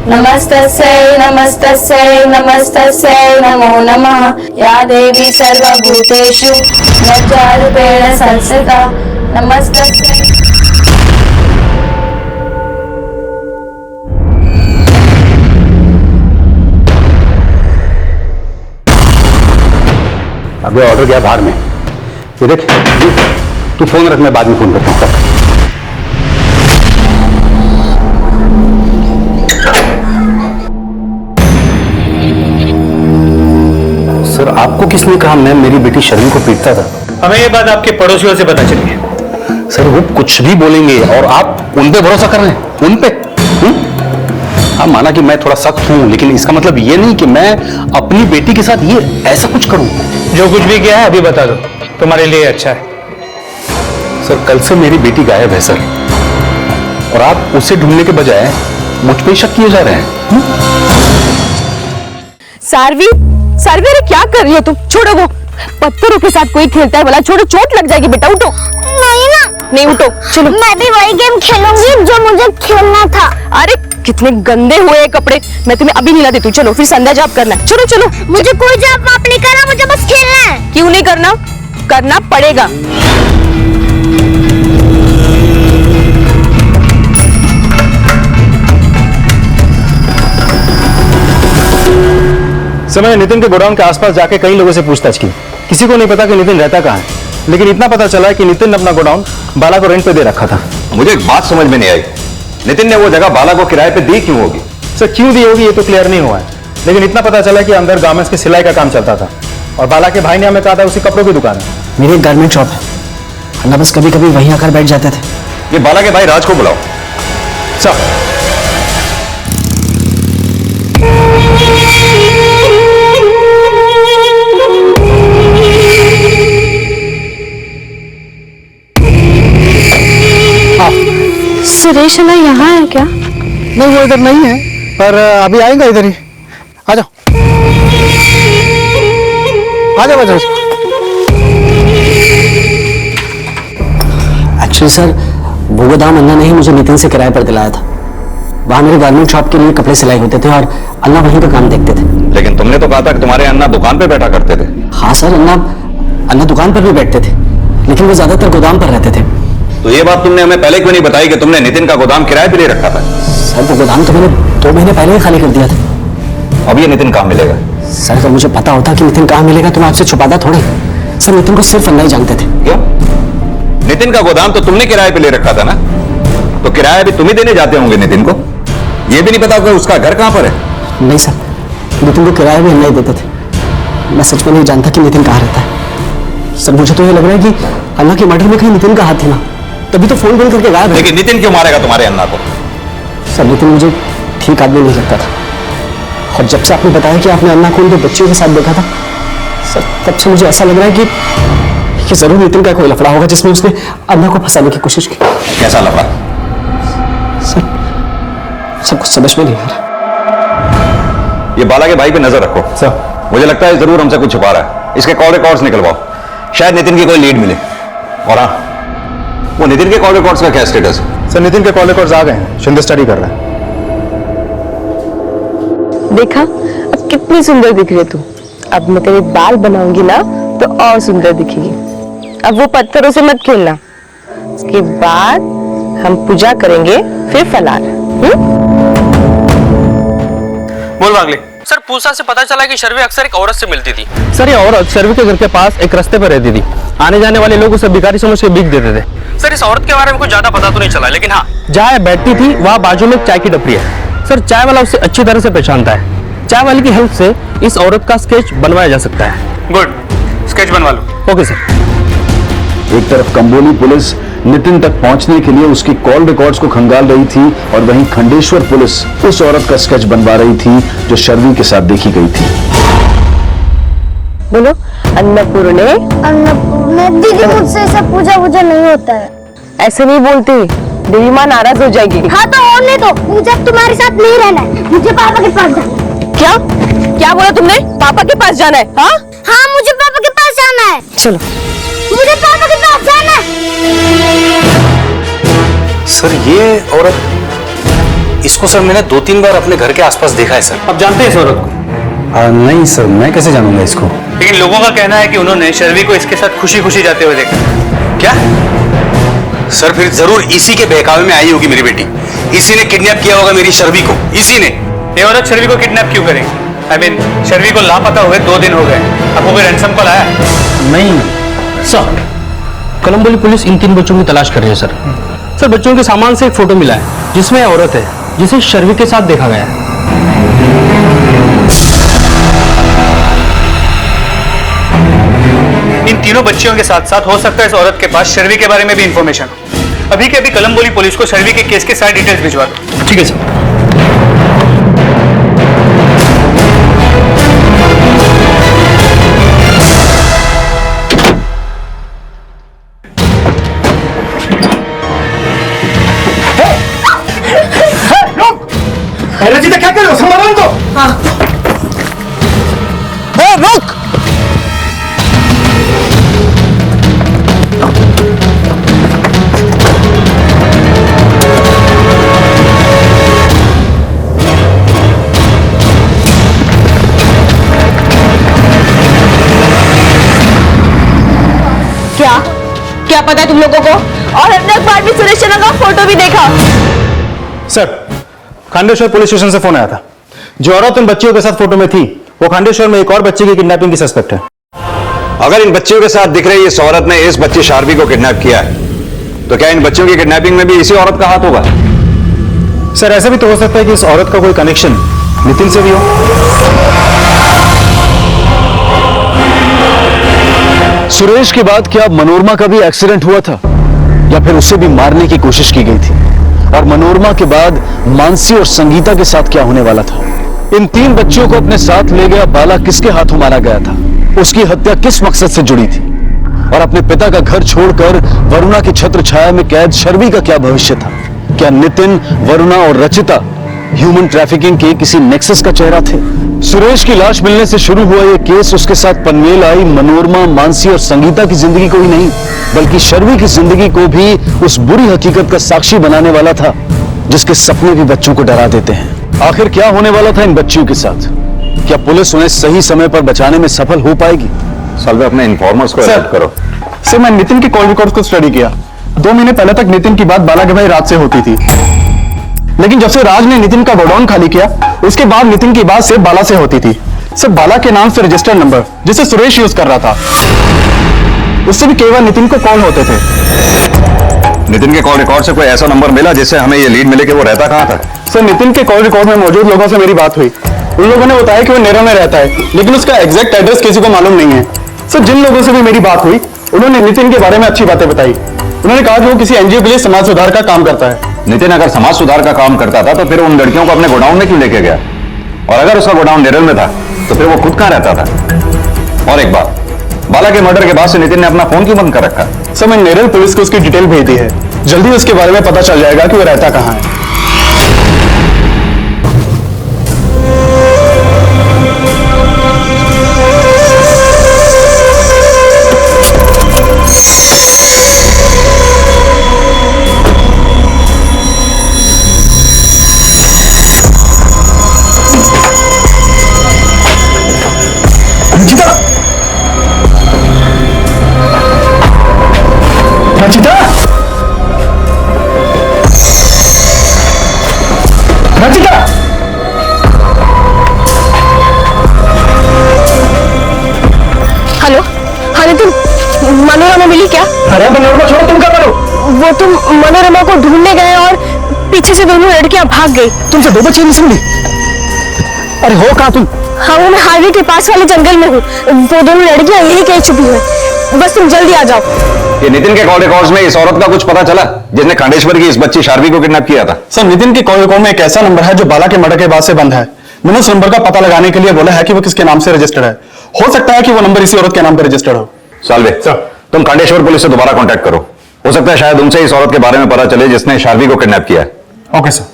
नमस्तस्यै नमस्तस्यै नमस्तस्यै नमो नमः। या देवी सर्वभूतेषु लज्जारूपेण संस्थिता नमस्तस्यै। अभी ऑर्डर गया बाहर में। ये देख, तू फोन रख, मैं बाद में फोन करता हूँ। सर आपको किसने कहा मैं मेरी बेटी शर्मी को पीटता था? हमें ये बात आपके पड़ोसियों से पता चली है। सर वो कुछ भी बोलेंगे और आप उन पे भरोसा कर रहे हैं? उन पे? हाँ माना कि मैं थोड़ा सख्त हूं, लेकिन इसका मतलब ये नहीं कि मैं अपनी बेटी के साथ ये ऐसा कुछ करूं। जो कुछ भी किया है अभी बता दो, तुम्हारे लिए अच्छा है। सर कल से मेरी बेटी गायब है सर, और आप उसे ढूंढने के बजाय मुझ पे शक किए जा रहे हैं। सारवी, सारवी अरे क्या कर रही हो तुम? छोड़ो वो, पत्थरों के साथ कोई खेलता है बोला, छोड़ो चोट लग जाएगी बेटा, उठो। नहीं ना, नहीं उठो, चलो। मैं भी वही गेम खेलूंगी जो मुझे खेलना था। अरे कितने गंदे हुए कपड़े, मैं तुम्हें अभी नीला देती हूँ, चलो फिर संध्या जाप करना है। चलो चलो। मुझे कोई जॉब वाप नहीं करना, मुझे बस खेलना है। क्यों नहीं करना? करना पड़ेगा। सर मैंने नितिन के गोडाउन के आसपास जाके कई लोगों से पूछताछ की, किसी को नहीं पता कि नितिन रहता कहाँ है, लेकिन इतना पता चला कि नितिन ने अपना गोडाउन बाला को रेंट पे दे रखा था। मुझे एक बात समझ में नहीं आई, नितिन ने वो जगह बाला को किराए पे दी क्यों होगी? सर क्यों दी होगी ये तो क्लियर नहीं हुआ है, लेकिन इतना पता चला कि अंदर गारमेंट्स की सिलाई का काम चलता था। और बाला के भाई ने हमें कहा था उसी कपड़ों की दुकान है। मेरी एक गारमेंट शॉप है, अन्ना बस कभी कभी वहीं आकर बैठ जाते थे। ये बाला के भाई राज को बुलाओ। सर सुरेश अन्ना यहाँ है क्या? नहीं, वो इधर नहीं है, पर अभी आएगा इधर ही। आ जाओ आ जाओ आ जाओ। एक्चुअली सर, वो गोदाम अन्ना ने ही मुझे नितिन से किराए पर दिलाया था। वहाँ मेरे गारमेंट शॉप के लिए कपड़े सिलाई होते थे और अन्ना वहीं का काम देखते थे। लेकिन तुमने तो कहा था कि तुम्हारे अन्ना दुकान पे बैठा करते थे। हाँ सर, अन्ना दुकान पर भी बैठते थे, लेकिन वो ज्यादातर गोदाम पर रहते थे। तो ये बात तुमने हमें पहले क्यों नहीं बताई कि तुमने नितिन का गोदाम किराए पे ले रखा था? सर, वो गोदाम तो मैंने 2 महीने पहले ही खाली कर दिया था। अब ये नितिन कहाँ मिलेगा? सर, अगर मुझे पता होता कि नितिन कहाँ मिलेगा तो मैं आपसे छुपाता थोड़े। सर, नितिन को सिर्फ अन्ना ही जानते थे। क्यों? नितिन का गोदाम तो तुमने किराए पे ले रखा था ना, तो किराया भी तुम ही देने जाते होंगे नितिन को। ये भी नहीं पता कि उसका घर कहाँ पर है? नहीं सर, नितिन को किराया भी अन्ना ही देते थे। मैं सच में नहीं जानता कि नितिन कहाँ रहता है। सर, मुझे तो ये लग रहा है कि अन्ना के मर्डर में कहीं नितिन का हाथ थी ना, तभी तो फोन बंद करके गायब है। लेकिन नितिन क्यों मारेगा तुम्हारे अन्ना को? सर, नितिन मुझे ठीक आदमी नहीं लगता था, और जब से आपने बताया कि आपने अन्ना को उनके बच्चियों के साथ देखा था, सर, तब से मुझे ऐसा लग रहा है कि जरूर नितिन का कोई लफड़ा होगा जिसमें उसने अन्ना को फंसाने की कोशिश की। कैसा लफड़ा? सर, सब कुछ समझ में नहीं आ रहा। ये बाला के भाई पे नजर रखो। सर, मुझे लगता है जरूर हमसे कुछ छुपा रहा है। इसके कॉल रिकॉर्ड्स निकलवाओ, शायद नितिन की कोई लीड मिले। और हाँ, वो नितिन के कॉल रिकॉर्ड्स का क्या स्टेटस है? सर, नितिन के कॉल रिकॉर्ड्स आ गए हैं, शिंदे स्टडी कर रहा है। देखा, अब कितनी सुंदर दिख रही है तू। अब मैं तेरे बाल बनाऊंगी ना तो और सुंदर दिखेगी। अब वो पत्थरों से मत खेलना। उसके बाद हम पूजा करेंगे, फिर फलार। बोल बागले। सर, पूछताछ से पता चला कि शर्वी अक्सर एक औरत से मिलती थी। सर, ये औरत शर्वी के घर के पास एक रास्ते पर रहती थी। आने जाने वाले लोग उसे भिखारी समझ के भीख देते थे। सर, इस औरत के बारे में कुछ ज्यादा पता तो नहीं चला, लेकिन हाँ, जहाँ बैठती थी वहाँ बाजू में एक चाय की टपरी है। सर, चाय वाला उसे अच्छी तरह से पहचानता है। चाय वाले की हेल्प से इस औरत का स्केच बनवाया जा सकता है। गुड, स्केच बनवा लो। Okay sir. एक तरफ कंबोली पुलिस नितिन तक पहुंचने के लिए उसकी कॉल रिकॉर्ड्स को खंगाल रही थी, और वहीं खंडेश्वर पुलिस उस औरत का स्केच बनवा रही थी जो शर्वी के साथ देखी गई थी। बोलो, अन्नपूर्णे। अन्नपूर्णा दीदी, मुझसे ऐसा पूजा वूजा नहीं होता है। ऐसे नहीं बोलते, देवी माँ नाराज हो जाएगी। हाँ तो होने दो, मुझे तुम्हारे साथ नहीं रहना है, मुझे पापा के पास जाना है। क्या क्या बोला तुमने? पापा के पास जाना है? हाँ हाँ, मुझे पापा के पास जाना है। चलो, मुझे पापा के पास जाना है। सर, ये औरत, इसको सर मैंने 2-3 बार अपने घर के आसपास देखा है सर। अब जानते हैं इस औरत को? नहीं सर, मैं कैसे जानूंगा इसको? लेकिन लोगों का कहना है कि उन्होंने शर्वी को इसके साथ खुशी खुशी जाते हुए देखा। क्या? सर, फिर जरूर इसी के बहकावे में आई होगी मेरी बेटी। इसी ने किडनैप किया होगा मेरी शर्वी को, इसी ने। ये औरत शर्वी को किडनैप क्यों करेंगे? I mean, शर्वी को लापता हुए 2 दिन हो गए। आपको कोई रैंसम कॉल आया? नहीं सर, कोलंबोली पुलिस इन 3 बच्चों की तलाश कर रही है सर। सर, बच्चों के सामान से एक फोटो मिला है जिसमें औरत है जिसे शर्वी के साथ देखा गया है। इन तीनों बच्चियों के साथ साथ हो सकता है इस औरत के पास शर्वी के बारे में भी इंफॉर्मेशन हो। अभी के अभी कोलंबोली पुलिस को शर्वी के केस के सारी डिटेल्स भिजवा दो। ठीक है सर। रंजीता, क्या कर रहे हो? संभालो इनको। हाँ। रुक। क्या पता है तुम लोगों को? और हमने अखबार में सुरेश रैना का फोटो भी देखा। सर, खांडेश्वर पुलिस स्टेशन से फोन आया था। जो औरत उन बच्चियों के साथ फोटो में थी वो खांडेश्वर में एक और बच्चे की किडनैपिंग की सस्पेक्ट है। अगर इन बच्चियों के साथ दिख रही इस औरत ने इस बच्ची शार्वी को किडनैप किया है, तो क्या इन बच्चियों की किडनैपिंग में भी इसी औरत का हाथ होगा? सर, ऐसा भी तो हो सकता है कि इस औरत का कोई कनेक्शन नितिन से भी हो। सुरेश के बाद क्या मनोरमा का भी एक्सीडेंट हुआ था या फिर उसे भी मारने की कोशिश की गई थी? और मनोरमा के बाद मानसी और संगीता के साथ क्या होने वाला था? इन 3 बच्चों को अपने साथ ले गया बाला किसके हाथों मारा गया था? उसकी हत्या किस मकसद से जुड़ी थी? और अपने पिता का घर छोड़कर वरुणा की छत्र छाया में कैद शर्वी का क्या भविष्य था? क्या नितिन, वरुणा और रचिता ह्यूमन ट्रैफिकिंग के किसी नेक्सस का चेहरा थे? सुरेश की लाश मिलने से शुरू हुआ यह केस उसके साथ पनवेल आई मनोरमा, मानसी और संगीता की जिंदगी को ही नहीं बल्कि शर्वी की जिंदगी को भी उस बुरी हकीकत का साक्षी बनाने वाला था जिसके सपने भी बच्चों को डरा देते हैं। आखिर क्या होने वाला था इन बच्चियों के साथ? क्या पुलिस उन्हें सही समय पर बचाने में सफल हो पाएगी? सालवे अपने इन्फॉर्मर्स को अलर्ट करो। सर मैं नितिन के कॉल रिकॉर्ड्स को स्टडी किया। 2 महीने पहले तक नितिन की बात बाला के भाई राज से होती थी, लेकिन जब से राज ने नितिन का गोडाउन खाली किया उसके बाद नितिन की बात सिर्फ बाला से होती थी। सिर्फ बाला के नाम से रजिस्टर्ड नंबर जिसे सुरेश यूज कर रहा था, उससे भी केवल नितिन को कॉल होते थे। नितिन के कॉल रिकॉर्ड से कोई ऐसा नंबर मिला जिससे हमें ये लीड मिले कि वो रहता कहाँ था? सर नितिन के कॉल रिकॉर्ड में मौजूद लोगों से मेरी बात हुई। उन लोगों ने बताया कि वो नेरा में रहता है, लेकिन उसका एग्जैक्ट एड्रेस किसी को मालूम नहीं है। सर जिन लोगों से भी मेरी बात हुई उन्होंने नितिन के बारे में अच्छी बातें बताई। उन्होंने कहा कि वो किसी एनजीओ के लिए समाज सुधार का काम करता है। नितिन अगर समाज सुधार का काम करता था तो फिर उन लड़कियों को अपने गोडाउन में क्यों लेके गया? और अगर उसका गोडाउन नेरल में था तो फिर वो खुद कहाँ रहता था? और एक बात, बाला के मर्डर के बाद से नितिन ने अपना फोन क्यों बंद कर रखा? सर मैं नेरल पुलिस को उसकी डिटेल भेज दी है, जल्दी उसके बारे में पता चल जाएगा कि वो रहता कहाँ है। रचिता, रचिता, हेलो, हाँ नितिन, मनोरमा मिली क्या? अरे मनोरमा छोड़ो, तुम क्या करो? वो तुम मनोरमा को ढूंढने गए और पीछे से दोनों लड़कियां भाग गई। तुमसे 2 बच्चे नहीं मिली? अरे हो कहाँ तुम? हाँ वो मैं हाईवे के पास वाले जंगल में हूँ। वो दोनों लड़कियां यही कहीं छुपी हुई हैं। बस तुम जल्दी आ जाओ। ये नितिन के कॉल रिकॉर्ड्स में इस औरत का कुछ पता चला जिसने खंडेश्वर की इस बच्ची शार्वी को किडनैप किया था? सर नितिन के कॉल रिकॉर्ड में एक ऐसा नंबर है जो बाला के मर्डर के बाद से बंद है। मैंने उस नंबर का पता लगाने के लिए बोला है कि वो किसके नाम से रजिस्टर्ड है। हो सकता है कि वो नंबर इसी औरत के नाम पर रजिस्टर्ड हो। सालवे, तुम खंडेश्वर पुलिस से दोबारा कांटेक्ट करो। हो सकता है शायद उनसे इस औरत के बारे में पता चले जिसने शार्वी को किडनैप किया है। Okay sir.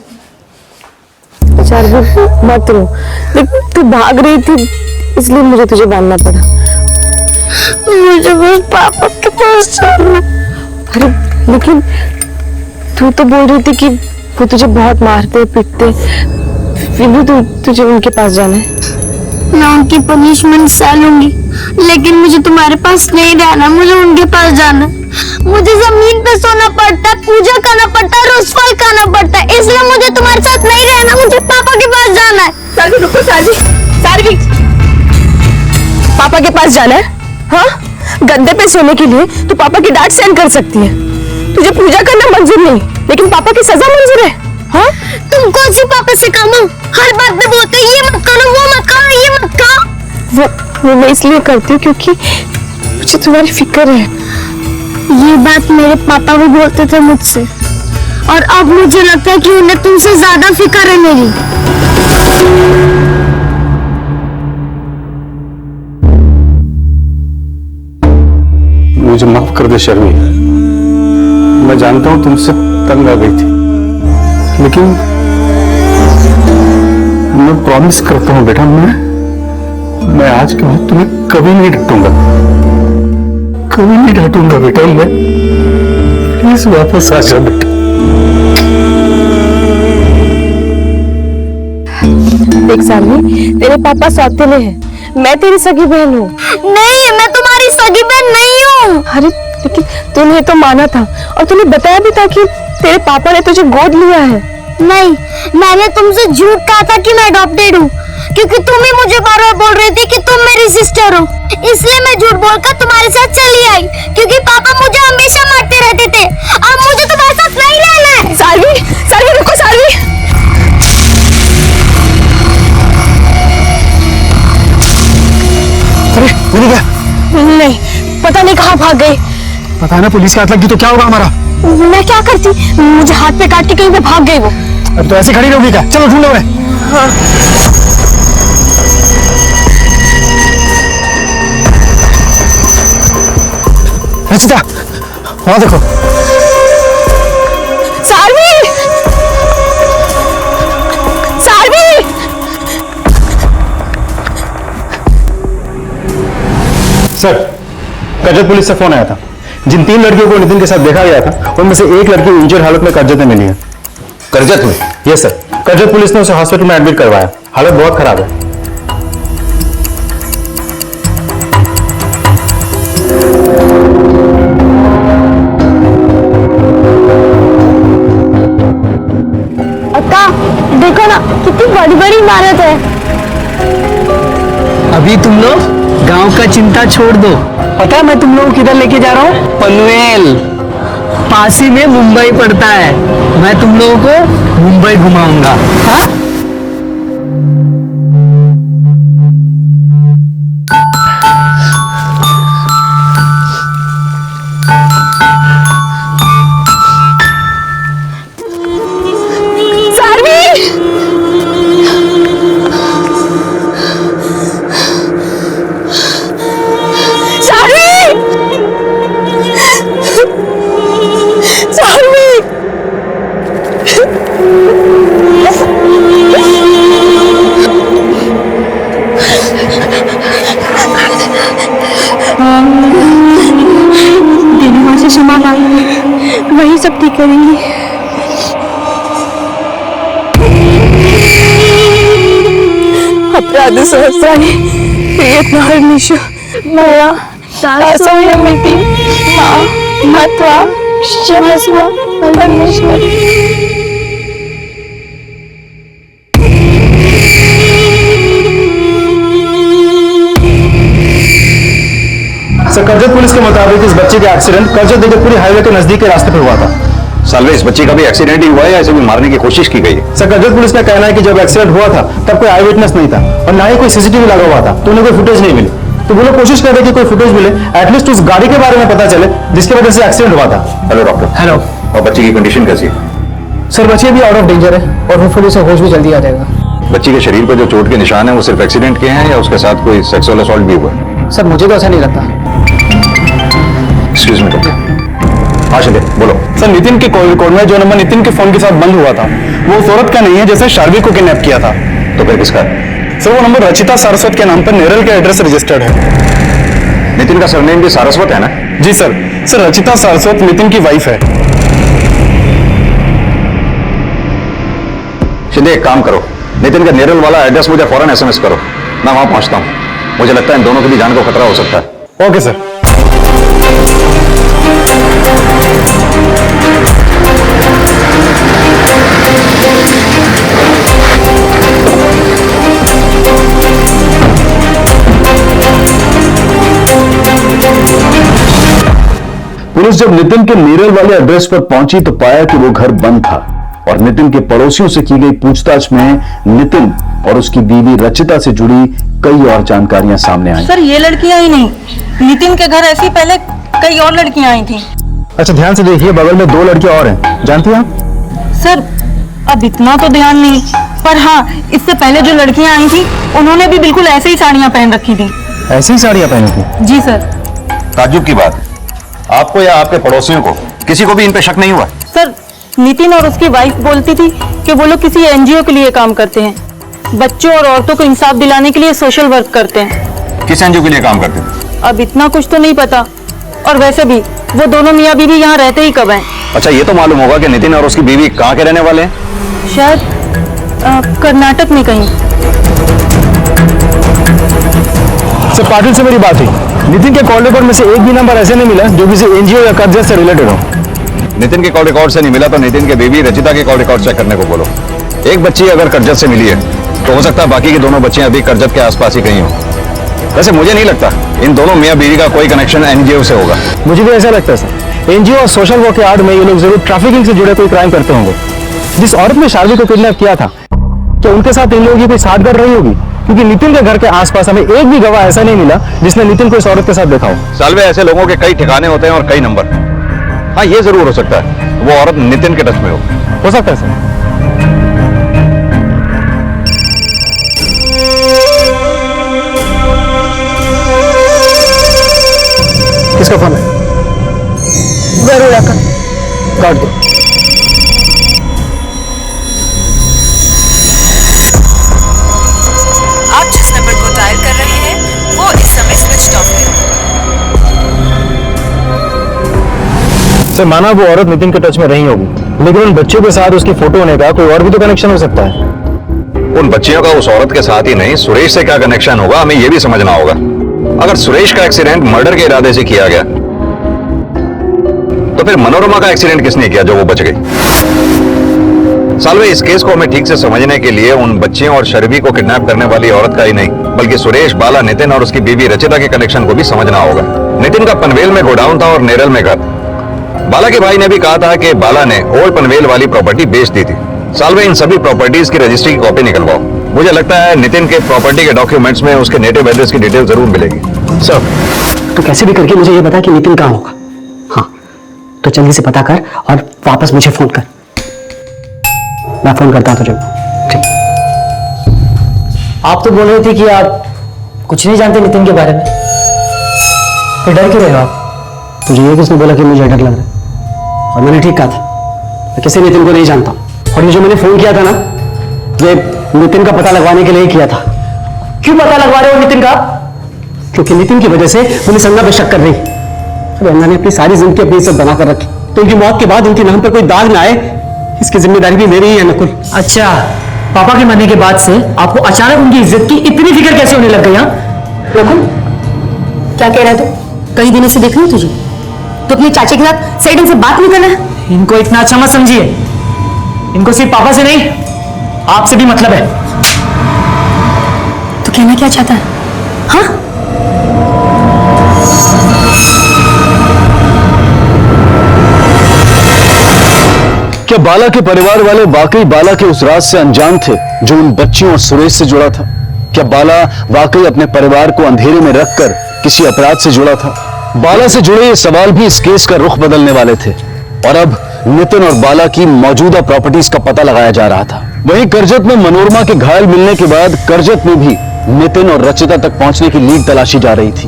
शार्वी मत रो, लेकिन तू भाग रही थी इसलिए मुझे तुझे बांधना पड़ा। मुझे बस पापा के पास जाना। अरे लेकिन तू तो बोल रही थी कि वो तुझे बहुत मारते पीटते, फिर भी तुझे उनके पास जाना है। मैं उनकी पनिशमेंट सह लूंगी, लेकिन मुझे तुम्हारे पास नहीं रहना। मुझे उनके पास जाना। मुझे जमीन पे सोना पड़ता है, पूजा करना पड़ता है, रोज फल खाना पड़ता है, इसलिए मुझे तुम्हारे साथ नहीं रहना। मुझे पापा के पास जाना है। सारवी रुको, सारवी, पापा के पास जाना है? हाँ, गद्दे पे सोने के लिए तू पापा की डांट सहन कर सकती है। तुझे पूजा करना मंजूर नहीं, लेकिन पापा की सजा मंजूर है। हाँ, तुम कौन सी पापा से कम हो? हर बात में बोलते हो ये मत करो, वो मत करो, ये मत करो। वो मैं इसलिए करती हूँ क्योंकि मुझे तुम्हारी फिक्र है। ये बात मेरे पापा भी बोलते थे मुझसे, और अब मुझे लगता है कि उन्हें तुमसे ज्यादा फिक्र है मेरी। मुझे माफ कर दे शर्मी, मैं जानता हूं तुमसे तंग आ गई थी, लेकिन मैं प्रॉमिस करता हूं बेटा, मैं आज के बाद तुम्हें कभी नहीं डांटूंगा, कभी नहीं डांटूंगा बेटा। मैं प्लीज वापस आ जा बेटा। देख सालवी, तेरे पापा सौतेले हैं, मैं तेरी सगी बहन हूँ। नहीं, मैं तुम्हारी सगी बहन नहीं हूँ। अरे लेकिन तूने तो माना था और तूने बताया भी था कि तेरे पापा ने तुझे गोद लिया है। नहीं, मैंने तुमसे झूठ कहा था कि मैं अडॉप्टेड हूँ, क्योंकि तुम ही मुझे बार बार बोल रही थी कि तुम मेरी सिस्टर हो। इसलिए मैं झूठ बोलकर तुम्हारे साथ चली आई, क्योंकि पापा मुझे हमेशा मारते रहते थे। अब मुझे तुम्हारे साथ नहीं रहना है। सालवी रुको, सालवी। अरे मिल गया? नहीं, पता नहीं पता है ना, पुलिस के हाथ लगी तो क्या होगा हमारा? मैं क्या करती, मुझे हाथ पे काट के कहीं पे भाग गई वो। अब तो ऐसे खड़ी रहोगी क्या? चलो ढूंढो मैं। हाँ। रचिता, वहां देखो। सारवी, सारवी। सर, कर्जत पुलिस से फोन आया था। जिन 3 लड़कियों को नितिन के साथ देखा गया था उनमें से एक लड़की इंजर्ड हालत में कर्जत में मिली है। कर्जत में? यस सर, कर्जत पुलिस ने उसे हॉस्पिटल में एडमिट करवाया। हालत बहुत खराब है। अक्का देखो ना, कितनी बड़ी बड़ी इमारत है। अभी तुम लोग गांव का चिंता छोड़ दो। पता है मैं तुम लोगों को किधर लेके जा रहा हूँ? पनवेल। पास ही में मुंबई पड़ता है। मैं तुम लोगों को मुंबई घुमाऊंगा। हाँ? वही सब ठीक करेंगी। अपराध सहस्राणि प्रियत्नाहर्निशु मया दासोऽयमिति मां मत्वा क्षमस्व परमेश्वर। सर, कर्जत पुलिस के मुताबिक इस बच्चे का एक्सीडेंट कर्जत देगतपुरी हाईवे के नजदीक के रास्ते पर हुआ था। सालवे, इस बच्चे का भी एक्सीडेंट ही हुआ है या इसे भी मारने की कोशिश की गई है? सर, कर्जत पुलिस का कहना है कि जब एक्सीडेंट हुआ था तब कोई आई विटनेस नहीं था और ना ही कोई सीसीटीवी लगा हुआ था, तो उन्हें कोई फुटेज नहीं मिली। तो वो लोग कोशिश कर रहे कि कोई फुटेज मिले, एटलीस्ट उस गाड़ी के बारे में पता चले जिसकी वजह से एक्सीडेंट हुआ था। Hello doctor. हेलो। और बच्चे की कंडीशन कैसी है? सर, बच्चे भी आउट ऑफ डेंजर है और होपफुली उसे होश भी जल्दी आ जाएगा। बच्ची के शरीर पर जो चोट के निशान है वो सिर्फ एक्सीडेंट के हैं या उसके साथ कोई सेक्सुअल असॉल्ट भी हुआ है? सर, मुझे तो ऐसा नहीं लगता। Excuse me doctor. हाँ शिंदे, बोलो। सर, नितिन के कॉल रिकॉर्ड में जो नंबर नितिन के फोन के साथ बंद हुआ था वो उस औरत का नहीं है जिसने शार्वी को किडनैप किया था। तो फिर किसका? सर, वो नंबर रचिता सारस्वत के नाम पर नेरल के एड्रेस रजिस्टर्ड है। नितिन का सरनेम भी सारस्वत है ना? जी सर। सर, रचिता सारस्वत नितिन की वाइफ है। शिंदे, एक काम करो, नितिन का नेरल वाला एड्रेस मुझे फौरन एसएमएस करो, मैं वहां पहुंचता हूं। मुझे लगता है इन दोनों की भी जान को खतरा हो सकता है। Okay sir. पुलिस जब नितिन के नीरल वाले एड्रेस पर पहुंची तो पाया कि वो घर बंद था और नितिन के पड़ोसियों से की गई पूछताछ में नितिन और उसकी बीवी रचिता से जुड़ी कई और जानकारियां सामने आई। सर, ये लड़कियां ही नहीं, नितिन के घर ऐसी पहले कई और लड़कियां आई थी। अच्छा, ध्यान से देखिए, बगल में 2 लड़कियां और हैं, जानती हैं आप? सर, अब इतना तो ध्यान नहीं, पर हाँ, इससे पहले जो लड़कियां आई थी उन्होंने भी बिल्कुल ऐसे ही साड़ियां पहन रखी थी। ऐसी ही साड़ियां पहनी थी? जी सर। ताज्जुब की बात, आपको या आपके पड़ोसियों को किसी को भी इन पे शक नहीं हुआ? सर, नितिन और उसकी वाइफ बोलती थी कि वो लोग किसी एनजीओ के लिए काम करते हैं, बच्चों और औरतों को इंसाफ दिलाने के लिए सोशल वर्क करते हैं। किस एनजीओ के लिए काम करते थे? अब इतना कुछ तो नहीं पता, और वैसे भी वो दोनों मियाँ बीवी यहाँ रहते ही कब हैं? अच्छा, ये तो मालूम होगा कि नितिन और उसकी बीवी कहाँ के रहने वाले हैं? शायद कर्नाटक में कहीं। सर, पाटिल से मेरी बात हुई, नितिन के कॉल रिकॉर्ड में से एक भी नंबर ऐसे नहीं मिला जो किसी एनजीओ या कर्जत से रिलेटेड हो। नितिन के कॉल रिकॉर्ड से नहीं मिला तो नितिन के बीवी रचिता के कॉल रिकॉर्ड चेक करने को बोलो। एक बच्ची अगर कर्जत से मिली है तो हो सकता है बाकी की दोनों बच्चियां अभी कर्जत के आसपास ही कहीं हो। वैसे मुझे नहीं लगता इन दोनों मियां बीवी का कोई कनेक्शन एनजीओ से होगा। मुझे भी ऐसा लगता है सर, एनजीओ और सोशल वर्क के आड़ में ये लोग जरूर ट्रैफिकिंग से जुड़े कोई क्राइम करते होंगे। जिस औरत ने शार्वी को किडनैप किया था, क्या उनके साथ इन लोगों की कोई साठगांठ रही होगी? क्योंकि नितिन के घर के आसपास हमें एक भी गवाह ऐसा नहीं मिला जिसने नितिन को इस औरत के साथ देखा हो। सालवे, ऐसे लोगों के कई ठिकाने होते हैं और कई नंबर। हाँ, ये जरूर हो सकता है वो औरत नितिन के टच में हो सकता है सर। किसका फोन है? जरूर रखा। काट दो। आप जिस नंबर को डायल कर रहे हैं वो इस समय स्विच ऑफ है। सर, माना वो औरत नितिन के टच में नहीं होगी, लेकिन उन बच्चों के साथ उसकी फोटो होने का कोई और भी तो कनेक्शन हो सकता है। उन बच्चियों का उस औरत के साथ ही नहीं, सुरेश से क्या कनेक्शन होगा, हमें यह भी समझना होगा। अगर सुरेश का एक्सीडेंट मर्डर के इरादे से किया गया तो फिर मनोरमा का एक्सीडेंट किसने किया जो वो बच गई? सालवे, इस केस को हमें ठीक से समझने के लिए उन बच्चियों और शर्वी को किडनैप करने वाली औरत का ही नहीं, बल्कि सुरेश, बाला, नितिन और उसकी बीवी रचिता के कनेक्शन को भी समझना होगा। नितिन का पनवेल में गोडाउन था और नेरल में घर। बाला के भाई ने भी कहा था कि बाला ने ओल्ड पनवेल वाली प्रॉपर्टी बेच दी थी। सालवे, इन सभी प्रॉपर्टीज की रजिस्ट्री की कॉपी निकलवाओ। मुझे लगता है नितिन के प्रॉपर्टी के डॉक्यूमेंट्स में उसके नेटिव एड्रेस की डिटेल जरूर मिलेगी। सर, तो कैसे भी करके मुझे ये बता कि नितिन कहाँ होगा। हाँ, तो जल्दी से पता कर और वापस मुझे फोन कर। मैं फोन करता हूँ तुझे। ठीक। आप तो बोल रहे थे कि आप कुछ नहीं जानते नितिन के बारे में, फिर डर क्यों रहे हो आप? तुझे ये किसने बोला कि मुझे डर लग रहा है? और मैंने ठीक कहा था, मैं किसी नितिन को नहीं जानता। और ये जो मैंने फोन किया था ना, ये नितिन का पता लगवाने के लिए किया था। क्यों पता लगवा रहे हो नितिन का? क्योंकि नितिन की वजह से पुलिस अन्ना पे शक कर रही। अरे अन्ना ने अपनी सारी जिंदगी अपनी इज्जत बना कर रखी, तो उनकी मौत के बाद उनके नाम पर कोई दाग ना आए, इसकी जिम्मेदारी भी मेरी ही है नकुल। अच्छा, पापा के मरने के बाद से आपको अचानक उनकी इज्जत की इतनी फिक्र कैसे होने लग गई? नकुल, क्या कह रहा है तू? कई दिनों से देख रही हूँ तुझे, तो अपने चाचे के साथ सही ढंग से बात नहीं करना है। इनको इतना अच्छा मत समझिए, इनको सिर्फ पापा से नहीं आपसे भी मतलब है। तो कहना क्या चाहता है? हाँ, क्या बाला के परिवार वाले वाकई बाला के उस राज से अनजान थे जो उन बच्चियों और सुरेश से जुड़ा था? क्या बाला वाकई अपने परिवार को अंधेरे में रखकर किसी अपराध से जुड़ा था? बाला से जुड़े ये सवाल भी इस केस का रुख बदलने वाले थे और अब नितिन और बाला की मौजूदा प्रॉपर्टीज का पता लगाया जा रहा था। वहीं करजत में मनोरमा के घायल मिलने के बाद करजत में भी नितिन और रचिता तक पहुंचने की लीड तलाशी जा रही थी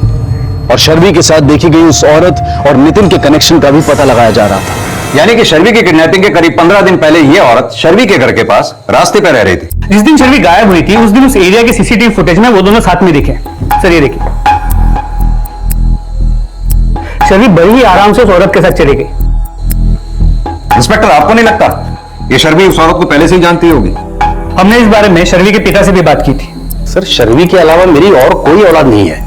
और शर्वी के साथ देखी गई उस औरत और नितिन के कनेक्शन का भी पता लगाया जा रहा था। यानी कि शर्वी की किडनैपिंग के करीब 15 दिन पहले ये औरत शर्वी के घर के पास रास्ते पर रह रही थी। जिस दिन शर्वी गायब हुई थी उस दिन उस एरिया के सीसीटीवी फुटेज में वो दोनों साथ में दिखे। सर, ये देखिए, शर्वी बड़ी ही आराम से उस औरत के साथ चली गई। इंस्पेक्टर, आपको नहीं लगता ये शर्वी उस औरत को पहले से ही जानती होगी? हमने इस बारे में शर्वी के पिता से भी बात की थी। सर, शर्वी के अलावा मेरी और कोई औलाद नहीं है।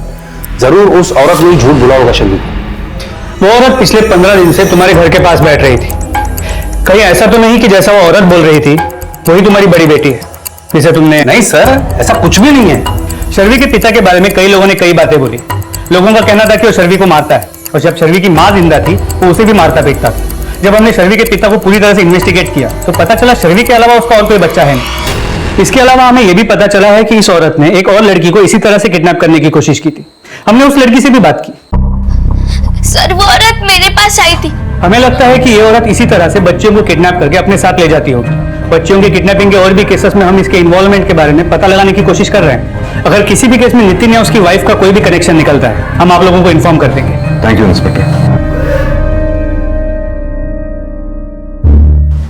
जरूर उस औरत ने झूठ बोला होगा शर्वी को। वो औरत पिछले 15 दिन से तुम्हारे घर के पास बैठ रही थी। कहीं ऐसा तो नहीं कि जैसा वो औरत बोल रही थी वही तुम्हारी बड़ी बेटी है जिसे तुमने? नहीं सर, ऐसा कुछ भी नहीं है। शर्वी के पिता के बारे में कई लोगों ने कई बातें बोली। लोगों का कहना था कि वो शर्वी को मारता है और जब शर्वी की मां जिंदा थी वो उसे भी मारता पीटता था। जब हमने शर्वी के पिता को पूरी तरह से इन्वेस्टिगेट किया तो पता चला शर्वी के अलावा उसका और कोई बच्चा है नहीं। इसके अलावा हमें यह भी पता चला है कि इस औरत ने एक और लड़की को इसी तरह से किडनैप करने की कोशिश की थी। हमने उस लड़की से भी बात की। सर, वो औरत मेरे पास आई थी। हमें लगता है कि ये औरत इसी तरह से बच्चियों को किडनैप करके अपने साथ ले जाती होगी। बच्चियों की किडनैपिंग के और भी केसेस में हम इसके इन्वॉल्वमेंट के बारे में पता लगाने की कोशिश कर रहे हैं। अगर किसी भी केस में नितिन या उसकी वाइफ का कोई भी कनेक्शन निकलता है हम आप लोगों को इन्फॉर्म कर देंगे। Thank you inspector.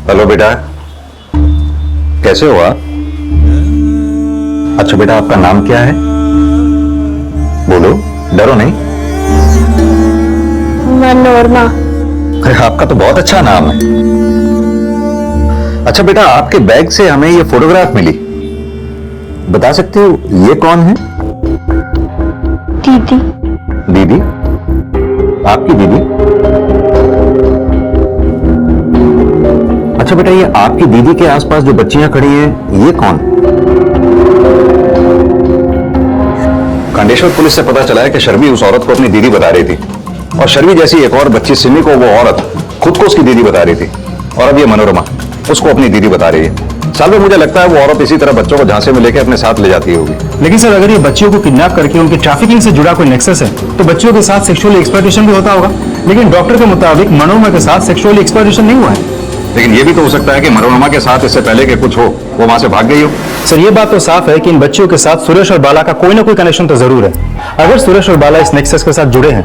हेलो बेटा, कैसे हो आप? अच्छा बेटा, आपका नाम क्या है? बोलो, डरो नहीं। मनोरमा। अरे, आपका तो बहुत अच्छा नाम है। अच्छा बेटा, आपके बैग से हमें ये फोटोग्राफ मिली, बता सकते हो ये कौन है? दीदी। दीदी? आपकी दीदी? अच्छा बेटा, ये आपकी दीदी के आसपास जो बच्चियां खड़ी हैं ये कौन? खंडेश्वर पुलिस से पता चला है कि शर्वी उस औरत को अपनी दीदी बता रही थी और शर्वी जैसी एक और बच्ची सिमी को वो औरत खुद को उसकी दीदी बता रही थी और अब ये मनोरमा उसको अपनी दीदी बता रही है। सालवे, मुझे लगता है वो औरत इसी तरह बच्चों को झांसे में लेके अपने साथ ले जाती होगी। लेकिन सर अगर ये बच्चियों को किडनैप करके उनकी ट्रैफिकिंग से जुड़ा कोई नेक्सस है तो बच्चियों के साथ सेक्सुअली एक्सप्लॉयटेशन भी होता होगा। लेकिन डॉक्टर के मुताबिक मनोरमा के साथ सेक्सुअली एक्सप्लॉयटेशन नहीं हुआ है। लेकिन ये भी तो हो सकता है कि मनोरमा के साथ इससे पहले के कुछ हो, वो वहां से भाग गई हो। सर ये बात तो साफ है कि इन बच्चियों के साथ सुरेश और बाला का कोई ना कोई कनेक्शन तो जरूर है। अगर सुरेश और बाला इस नेक्सस के साथ जुड़े हैं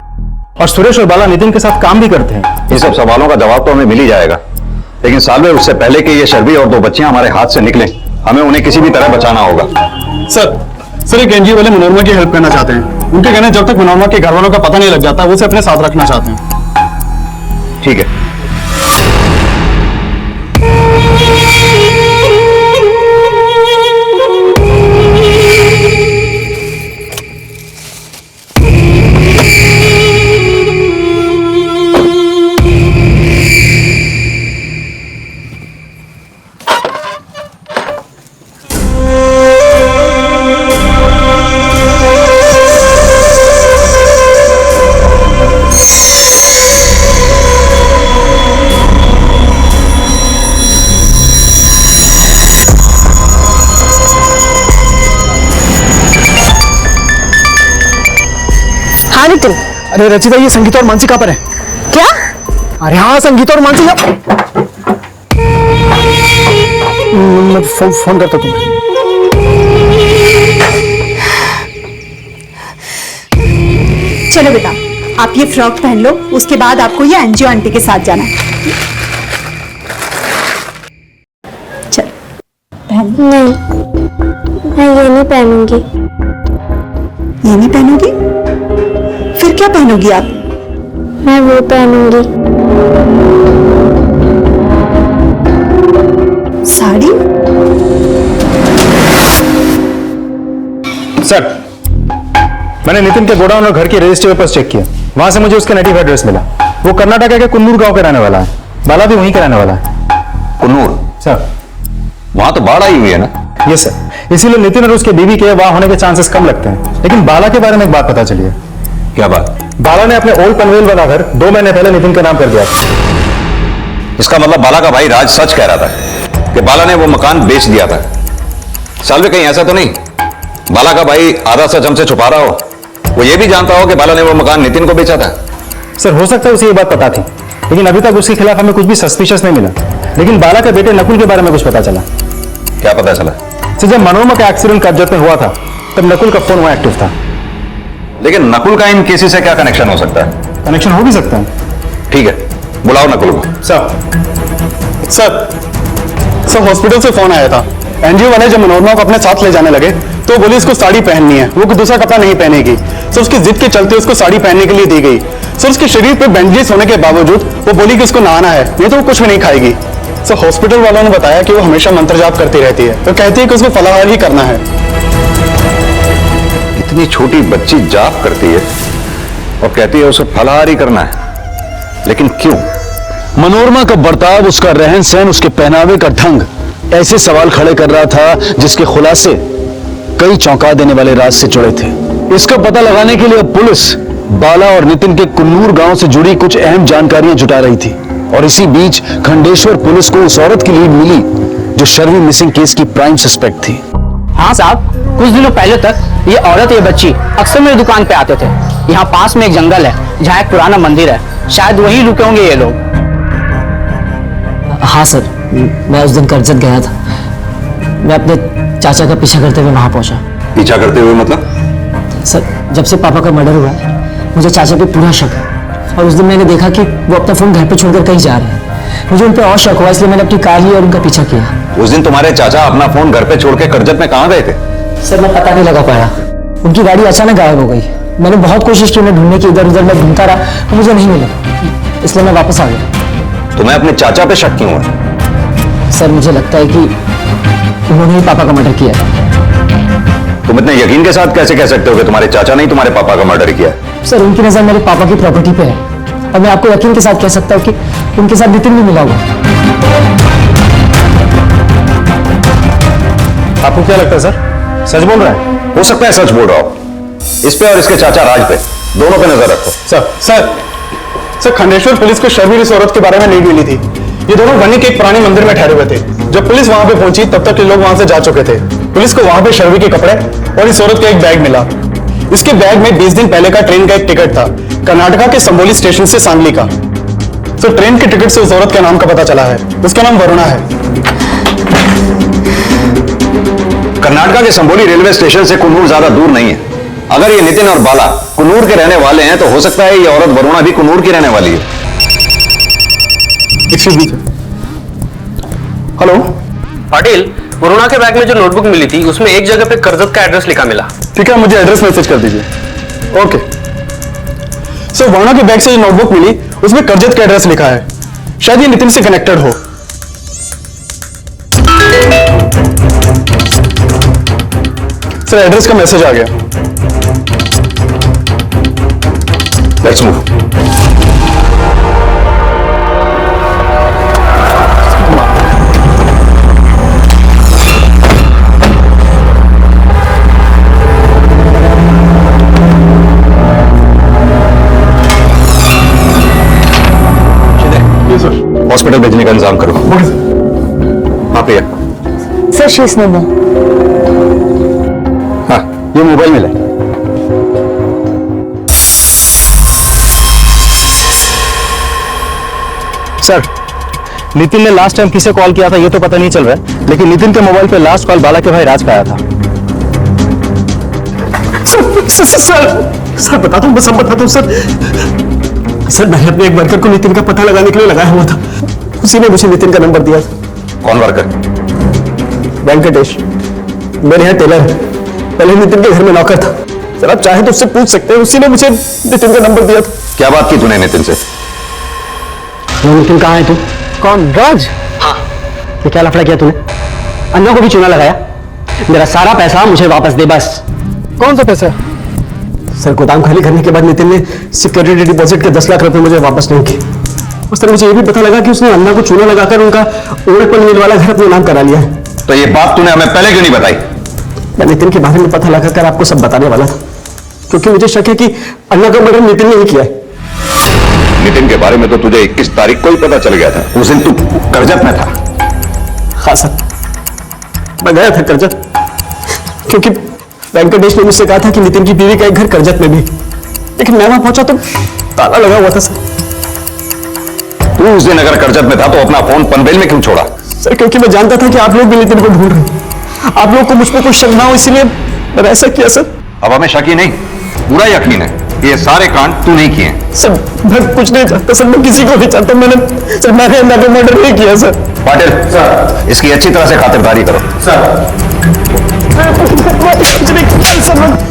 और सुरेश और बाला नितिन के साथ काम भी करते हैं, इन सब सवालों का जवाब तो हमें मिल ही जाएगा। लेकिन सालवे, उससे पहले कि ये शर्वी और 2 बच्चियां हमारे हाथ से निकलें, हमें उन्हें किसी भी तरह बचाना होगा। सर एक एनजीओ वाले मनोरमा की हेल्प करना चाहते हैं। उनके कहना है जब तक मनोरमा के घर वालों का पता नहीं लग जाता वो उसे अपने साथ रखना चाहते हैं। ठीक है। हाँ नितिन। अरे रचिता, ये संगीता और मानसी कहाँ पर है? क्या? अरे हाँ, संगीता और मानसी मैं फोन करता हूँ तुम्हें। चलो बेटा, आप ये फ्रॉक पहन लो, उसके बाद आपको ये एनजीओ आंटी के साथ जाना है। चल पहन। नहीं, मैं ये नहीं पहनूंगी। ये नहीं पहनोगी? फिर क्या पहनोगी आप? मैं वो पहनूंगी। साड़ी? सर मैंने नितिन के गोडाउन और घर के रजिस्ट्री पेपर्स चेक किए। वहां से मुझे उसका नेटिव एड्रेस मिला। वो कर्नाटक के कुन्नूर गांव के रहने वाला है। बाला भी वहीं का रहने वाला है। कुन्नूर? सर वहां तो बाढ़ आई हुई है ना? यस सर, इसीलिए नितिन और उसके बीवी के वहां होने के चांसेस कम लगते हैं। लेकिन बाला के बारे में एक बात पता चली है। क्या बात? बाला ने अपने ओल्ड पनवेल वाला घर 2 महीने पहले नितिन के नाम कर दिया। इसका मतलब बाला का भाई राज सच कह रहा था कि बाला ने वो मकान बेच दिया था। सालवे, कहीं ऐसा तो नहीं बाला का भाई आधा सच हमसे छुपा रहा हो? वो ये भी जानता हो कि बाला ने वो मकान नितिन को बेचा था? सर हो सकता है उसे ये बात पता थी, लेकिन अभी तक उसके खिलाफ हमें कुछ भी सस्पिशियस नहीं मिला। लेकिन बाला के बेटे नकुल के बारे में कुछ पता चला। क्या पता चला? सर जब मनोरमा का एक्सीडेंट कर्जत में हुआ था तब नकुल का फोन वहां एक्टिव था। लेकिन नकुल का इन केसेस से क्या कनेक्शन हो सकता है? कनेक्शन हो भी सकता है। ठीक है, बुलाओ नकुल को। सर हॉस्पिटल से फोन आया था। एनजीओ वाले जब मनोरमा को अपने साथ ले जाने लगे तो बोली इसको साड़ी पहननी है, वो दूसरा कपड़ा नहीं पहनेगी। सर उसकी जिद के चलते उसको साड़ी पहनने के लिए दी गई। सर उसके शरीर पे बैंडेज होने के बावजूद वो बोली कि उसको नहाना है, नहीं तो वो कुछ भी नहीं खाएगी। सर हॉस्पिटल वालों ने बताया कि वो हमेशा मंत्र जाप करती रहती है, तो कहती है कि उसको फलाहार ही करना है। इतनी छोटी बच्ची जाप करती है और कहती है उसे फलाहार ही करना है, लेकिन क्यों? मनोरमा का बर्ताव, उसका रहन सहन, उसके पहनावे का ढंग ऐसे सवाल खड़े कर रहा था जिसके खुलासे कई चौंका देने वाले राज से जुड़े थे। इसका पता लगाने के लिए अब पुलिस बाला और नितिन के कुन्नूर गांव से जुड़ी कुछ अहम जानकारियां जुटा रही थी। और इसी बीच खंडेश्वर पुलिस को उस औरत की लीड मिली जो शर्वी मिसिंग केस की प्राइम सस्पेक्ट थी। हाँ साहब, कुछ दिनों पहले तक ये औरत, ये बच्ची अक्सर मेरी दुकान पे आते थे। यहाँ पास में एक जंगल है जहाँ एक पुराना मंदिर है, शायद वहीं रुके होंगे ये लोग। हाँ सर, मैं उस दिन कर्जत गया था। मैं अपने चाचा का पीछा करते हुए वहां पहुंचा। पीछा करते हुए मतलब? सर जब से पापा का मर्डर हुआ है मुझे चाचा पे पूरा शक है। और उस दिन मैंने देखा कि वो अपना फोन घर पे छोड़कर कहीं जा रहे हैं। मुझे उन पर और शक हुआ, इसलिए मैंने अपनी कार ली और उनका पीछा किया। उस दिन तुम्हारे चाचा अपना फोन घर पे छोड़ के कर्जत में कहां गए थे? सर मैं पता नहीं लगा पाया, उनकी गाड़ी अचानक गायब हो गई। मैंने बहुत कोशिश की उन्हें ढूंढने की, इधर उधर मैं ढूंढता रहा, तो मुझे नहीं मिला, इसलिए मैं वापस आ गया। तुम्हें अपने चाचा पे शक क्यों है? सर मुझे लगता है कि उन्होंने ही पापा का मर्डर किया है। तुम इतने यकीन के साथ कैसे कह सकते हो कि तुम्हारे चाचा ने ही तुम्हारे पापा का मर्डर किया है? सर उनकी नजर मेरे पापा की प्रॉपर्टी पे है और मैं आपको यकीन के साथ कह सकता हूँ कि उनके साथ नितिन भी मिला हुआ। आपको क्या लगता है सर, सच बोल रहा है? हो सकता है सच बोल रहा हो। इस पे और इसके चाचा राज पे, दोनों पे नजर रखो। सर खंडेश्वर पुलिस को शर्वी इस औरत के बारे में लीड मिली थी। ये दोनों बनी के एक पुराने मंदिर में ठहरे हुए थे। जब पुलिस वहां पे पहुंची तब तक ये लोग वहां से जा चुके थे। पुलिस को वहां पे शर्वी के कपड़े और इस औरत का एक बैग मिला। इसके बैग में 20 दिन पहले का ट्रेन का एक टिकट था, कर्नाटका के संबोली स्टेशन से सांगली का। तो ट्रेन के टिकट से उस औरत के नाम का पता चला है, उसका नाम वरुणा है। कर्नाटका के संबोली रेलवे स्टेशन से कुन्नूर ज्यादा दूर नहीं है। अगर ये नितिन और बाला कुन्नूर के रहने वाले हैं तो हो सकता है ये औरत वरुणा भी कुन्नूर की रहने वाली है। Excuse me. Hello Patil, Varuna के बैग में जो नोटबुक मिली थी उसमें एक जगह पे करजत का एड्रेस लिखा मिला। ठीक है, मुझे एड्रेस मैसेज कर दीजिए। ओके सर, वरुणा के बैग से जो नोटबुक मिली उसमें करजत का एड्रेस लिखा है। शायद ये नितिन से कनेक्टेड हो। सर एड्रेस का मैसेज आ गया। Let's move. हॉस्पिटल भेजने का इंतजाम करो। हाँ प्रिया। सर शी इज नो मोर। हाँ ये मोबाइल मिला। सर नितिन ने लास्ट टाइम किसे कॉल किया था ये तो पता नहीं चल रहा है, लेकिन नितिन के मोबाइल पे लास्ट कॉल बाला के भाई राज का आया था। सर बताता हूँ, सब बताता हूँ सर मैंने अपने एक वर्कर को नितिन का पता लगाने के लिए लगाया हुआ था, उसी ने मुझे नितिन का नंबर दिया। कौन वर्कर? वेंकटेश, मेरे यहाँ टेलर है, पहले नितिन के घर में नौकर था। सर आप चाहे तो उससे पूछ सकते हैं, उसी ने मुझे नितिन का नंबर दिया था। क्या बात की तूने नितिन से? नितिन कहाँ है तू? कौन? राज? हाँ। ये क्या लफड़ा किया तूने? अन्ना को भी चूना लगाया? मेरा सारा पैसा मुझे वापस दे बस। कौन सा पैसा? सर गोदाम खाली करने के बाद नितिन ने सिक्योरिटी डिपॉजिट के 10 लाख रुपए मुझे वापस नहीं किए। उस तरह मुझे ये भी पता लगा कि उसने अन्ना को चूना लगाकर उनका ओल्ड पनवेल वाला घर अपने नाम करा लिया है। तो ये बात तूने हमें पहले क्यों नहीं बताई? मैं नितिन के बारे में पता लगाकर आपको सब बताने वाला था, क्योंकि मुझे शक है कि अन्ना का मर्डर नितिन ने ही किया है। नितिन के बारे में तो तुझे 21 तारीख को ही पता चल गया था, उस दिन तू करजत में था। हाँ सर, मैं गया था करजत, क्योंकि वेंकटेश ने मुझसे कहा था कि नितिन की बीवी का एक घर करजत में भी, लेकिन मैं वहां पहुंचा तो ताला लगा हुआ था सर। तू उस दिन अगर करजत में था तो अपना फोन पनवेल में क्यों छोड़ा? सर क्योंकि मैं जानता था कि आप लोग भी नितिन को ढूंढ रहे हैं, आप लोग को मुझ पर कुछ शक ना हो, इसीलिए मैंने ऐसा किया सर। अब हमें शक ही नहीं, पूरा यकीन है ये सारे कांड तू नहीं किए। सर मैं कुछ नहीं चाहता सर, मैं किसी को नहीं चाहता। मैंने अन्ना का मर्डर नहीं किया सर। पाटिल सर, इसकी अच्छी तरह से खातिरदारी करो।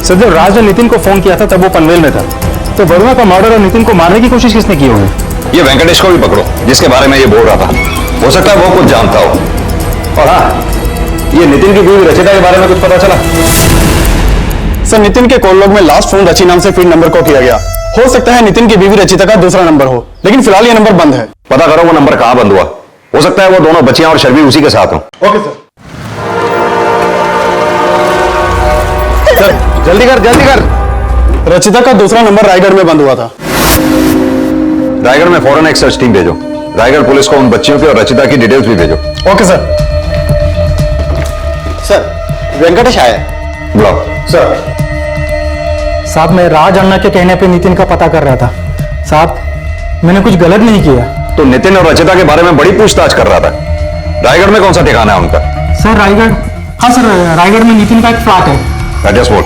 सर जब राज ने नितिन को फोन किया था तब वो पनवेल में था, तो वरुणा का मर्डर और नितिन को मारने की कोशिश किसने की होगी? ये वेंकटेश को भी पकड़ो, जिसके बारे में ये बोल रहा था। हो सकता है वो कुछ जानता हो। और हाँ, ये नितिन की बीवी रचिता के बारे में कुछ पता चला? सर नितिन के कॉल लॉग में लास्ट फोन रची नाम से फीड नंबर को किया गया। हो सकता है नितिन की बीवी रचिता का दूसरा नंबर हो, लेकिन फिलहाल ये नंबर बंद है। पता करो वो नंबर कहां बंद हुआ। हो सकता है वो दोनों बच्चियां और शर्वी उसी के साथ हो। Okay sir. सर जल्दी कर जल्दी कर। रचिता का दूसरा नंबर रायगढ़ में बंद हुआ था। रायगढ़ में फौरन एक सर्च टीम भेजो। रायगढ़ पुलिस को उन बच्चियों की और रचिता की डिटेल्स भी भेजो। Okay sir. सर वेंकटेश आया। बुलाओ। सर साहब मैं राज अन्ना के कहने पे नितिन का पता कर रहा था। साहब मैंने कुछ गलत नहीं किया। तो नितिन और रचिता के बारे में बड़ी पूछताछ कर रहा था। रायगढ़ में कौन सा ठिकाना है उनका? सर रायगढ़, हाँ सर रायगढ़ में नितिन का एक फ्लैट है। एड्रेस बोल।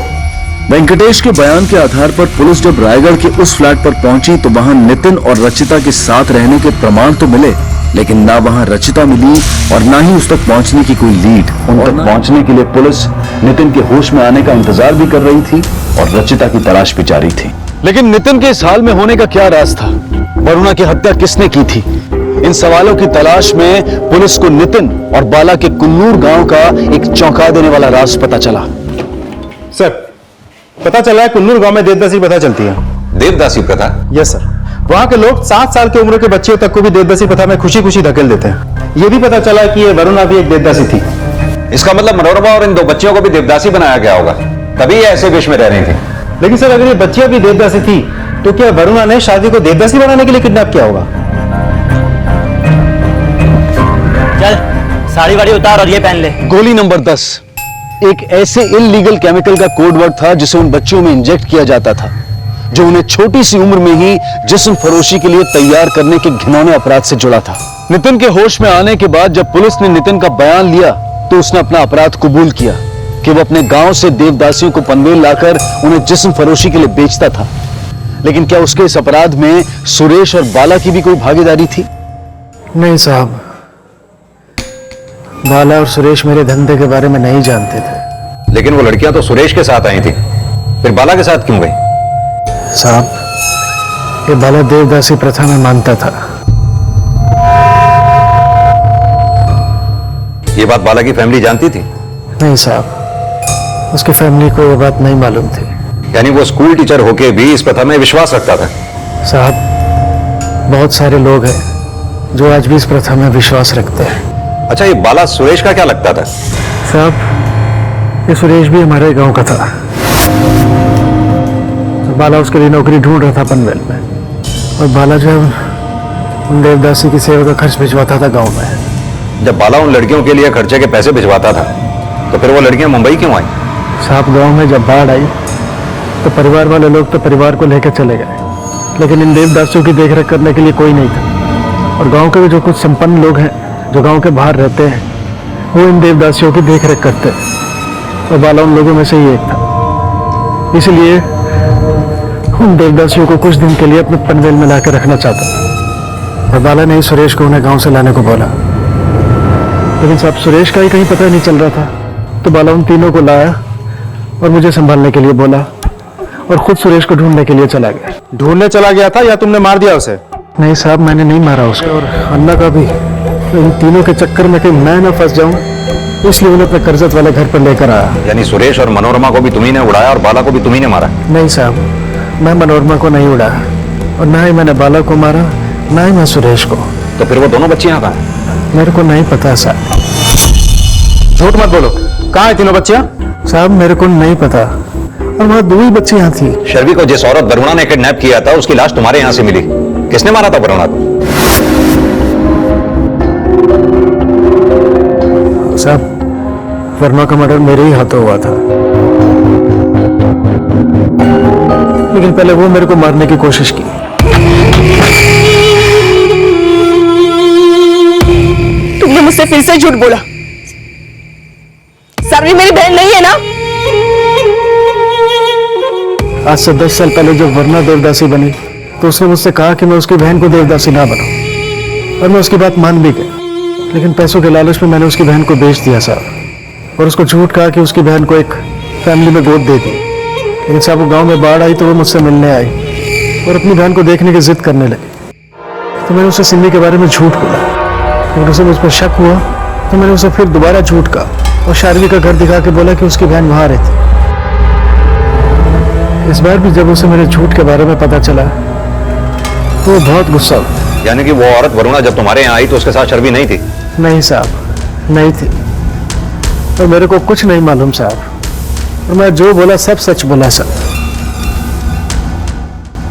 वेंकटेश के बयान के आधार पर पुलिस जब रायगढ़ के उस फ्लैट पर पहुंची तो वहां नितिन और रचिता के साथ रहने के प्रमाण तो मिले, लेकिन ना वहां रचिता मिली और ना ही उस तक पहुंचने की कोई लीड। उन तक पहुंचने के लिए पुलिस नितिन के होश में आने का इंतजार भी कर रही थी और रचिता की तलाश भी जारी थी। लेकिन नितिन के इस हाल में होने का क्या राज था? वरुणा की हत्या किसने की थी? इन सवालों की तलाश में पुलिस को नितिन और बाला के कुन्नूर गांव का एक चौंका देने वाला राज पता चला। सर पता चला है कुन्नूर गांव में देवदासी प्रथा चलती है। देवदासी प्रथा? Yes sir. वहां के लोग 7 साल की उम्र के बच्चों तक को भी देवदासी प्रथा में खुशी खुशी धकेल देते हैं। ये भी पता चला कि ये वरुणा भी एक देवदासी थी। इसका मतलब मनोरमा और इन 2 बच्चियों को भी देवदासी बनाया गया होगा, तभी ये ऐसे विष में रह रही थी। लेकिन सर अगर ये बच्चियां भी देवदासी थी तो क्या वरुणा ने शादी को देवदासी बनाने के लिए किडनैप किया होगा? चल साड़ी वाड़ी उतार और ये पहन ले। गोली नंबर 10 एक ऐसे इलीगल केमिकल का कोड वर्ड था जिसे उन बच्चों में इंजेक्ट किया जाता था जो उन्हें छोटी सी उम्र में ही जिस्म फरोशी के लिए तैयार करने के घिनौने अपराध से जुड़ा था। नितिन के होश में आने के बाद जब पुलिस ने नितिन का बयान लिया तो उसने अपना अपराध कबूल किया कि वो अपने गांव से देवदासियों को पनवेल लाकर उन्हें जिस्म फरोशी के लिए बेचता था। लेकिन क्या उसके इस अपराध में सुरेश और बाला की भी कोई भागीदारी थी? नहीं साहब, बाला और सुरेश मेरे धंधे के बारे में नहीं जानते थे। लेकिन वो लड़कियां तो सुरेश के साथ आई थी, फिर बाला के साथ क्यों गई? साहब, ये बाला देवदासी प्रथा में मानता था। ये बात बाला की फैमिली जानती थी? नहीं साहब, उसकी फैमिली को ये बात नहीं मालूम थी। यानी वो स्कूल टीचर होके भी इस प्रथा में विश्वास रखता था? साहब, बहुत सारे लोग हैं जो आज भी इस प्रथा में विश्वास रखते हैं। अच्छा, ये बाला सुरेश का क्या लगता था? साहब, ये सुरेश भी हमारे गांव का था। तो बाला उसके लिए नौकरी ढूंढ रहा था पनवेल में, और बाला जब उन देवदासी की सेवा का खर्च भिजवाता था गांव में। जब बाला उन लड़कियों के लिए खर्चे के पैसे भिजवाता था तो फिर वो लड़कियां मुंबई क्यों आई? साहब, गांव में जब बाढ़ आई तो परिवार वाले लोग तो परिवार को लेकर चले गए, लेकिन इन देवदासियों की देखरेख करने के लिए कोई नहीं था। और गांव के भी जो कुछ संपन्न लोग हैं जो गांव के बाहर रहते हैं वो इन देवदासियों की देखरेख करते हैं, और बाला उन लोगों में से ही एक था। इसलिए उन देवदासियों को कुछ दिन के लिए अपने पनवेल में लाकर रखना चाहता था, और बाला ने ही सुरेश को उन्हें गाँव से लाने को बोला। लेकिन साहब, सुरेश का ही कहीं पता नहीं चल रहा था, तो बाला उन तीनों को लाया और मुझे संभालने के लिए बोला, और खुद सुरेश को ढूंढने के लिए चला गया। ढूंढने चला गया था या तुमने मार दिया उसे? नहीं साहब, मैंने नहीं मारा उसको, और अन्ना का भी। तो इन तीनों के चक्कर में कहीं मैं ना फंस जाऊं, इसलिए उन्हें अपने कर्जत वाले घर पर लेकर आया। यानी सुरेश और मनोरमा को भी तुम्ही ने उड़ाया और बाला को भी तुम्ही ने मारा? नहीं साहब, मैं मनोरमा को नहीं उड़ाया, और ना ही मैंने बाला को मारा, ना ही मैं सुरेश को। तो फिर वो दोनों बच्चियां कहाँ हैं? मेरे को नहीं पता साहब। झूठ मत बोलो, कहाँ है तीनों बच्चियां? साहब, मेरे को नहीं पता, और वहाँ 2 ही बच्चियां थी। शर्वी को जिस औरत वरुणा ने किडनैप किया था उसकी लाश तुम्हारे यहाँ से मिली। किसने मारा था वरुणा को? साहब, वरुणा का मर्डर मेरे ही हाथों हुआ था, लेकिन पहले वो मेरे को मारने की कोशिश की। तुमने मुझसे फिर से झूठ बोला। सारवी मेरी बहन नहीं है ना? आज से 10 साल पहले जब वरुणा देवदासी बनी तो उसने मुझसे कहा कि मैं उसकी बहन को देवदासी ना बनाऊं, और मैं उसकी बात मान भी गया। लेकिन पैसों के लालच में मैंने उसकी बहन को बेच दिया साहब, और उसको झूठ कहा कि उसकी बहन को एक फैमिली में गोद दे दी। लेकिन साहब, वो गांव में बाढ़ आई तो वो मुझसे मिलने आई और अपनी बहन को देखने की जिद करने लगी। तो मैंने उसे सिमी के बारे में झूठ बोला, लेकिन उसे मुझ पर शक हुआ तो मैंने उसे फिर दोबारा झूठ कहा और शार्वी का घर दिखा के बोला कि उसकी बहन वहां रहती। इस बार भी जब उसे मेरे झूठ के बारे में पता चला तो वो बहुत गुस्सा हुआ। यानी कि वो औरत वरुणा जब तुम्हारे यहाँ आई तो उसके साथ शर्वी नहीं थी? नहीं साहब, नहीं थी, और मेरे को कुछ नहीं मालूम साहब, और मैं जो बोला सब सच बोला सर।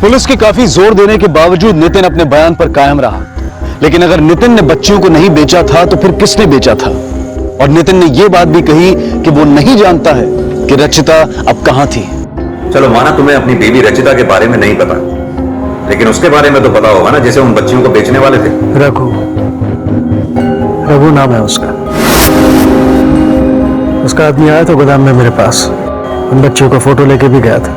पुलिस के काफी जोर देने के बावजूद नितिन अपने बयान पर कायम रहा। लेकिन अगर नितिन ने बच्चियों को नहीं बेचा था तो फिर किसने बेचा था? और नितिन ने यह बात भी कही कि वो नहीं जानता है कि रचिता अब कहां थी। चलो माना तुम्हें अपनी बीवी रचिता के बारे में नहीं पता, लेकिन उसके बारे में तो पता होगा ना, जैसे उन बच्चियों को बेचने वाले थे। रघु नाम है उसका। उसका आदमी आया था गोदाम में मेरे पास, उन बच्चियों का फोटो लेके भी गया था।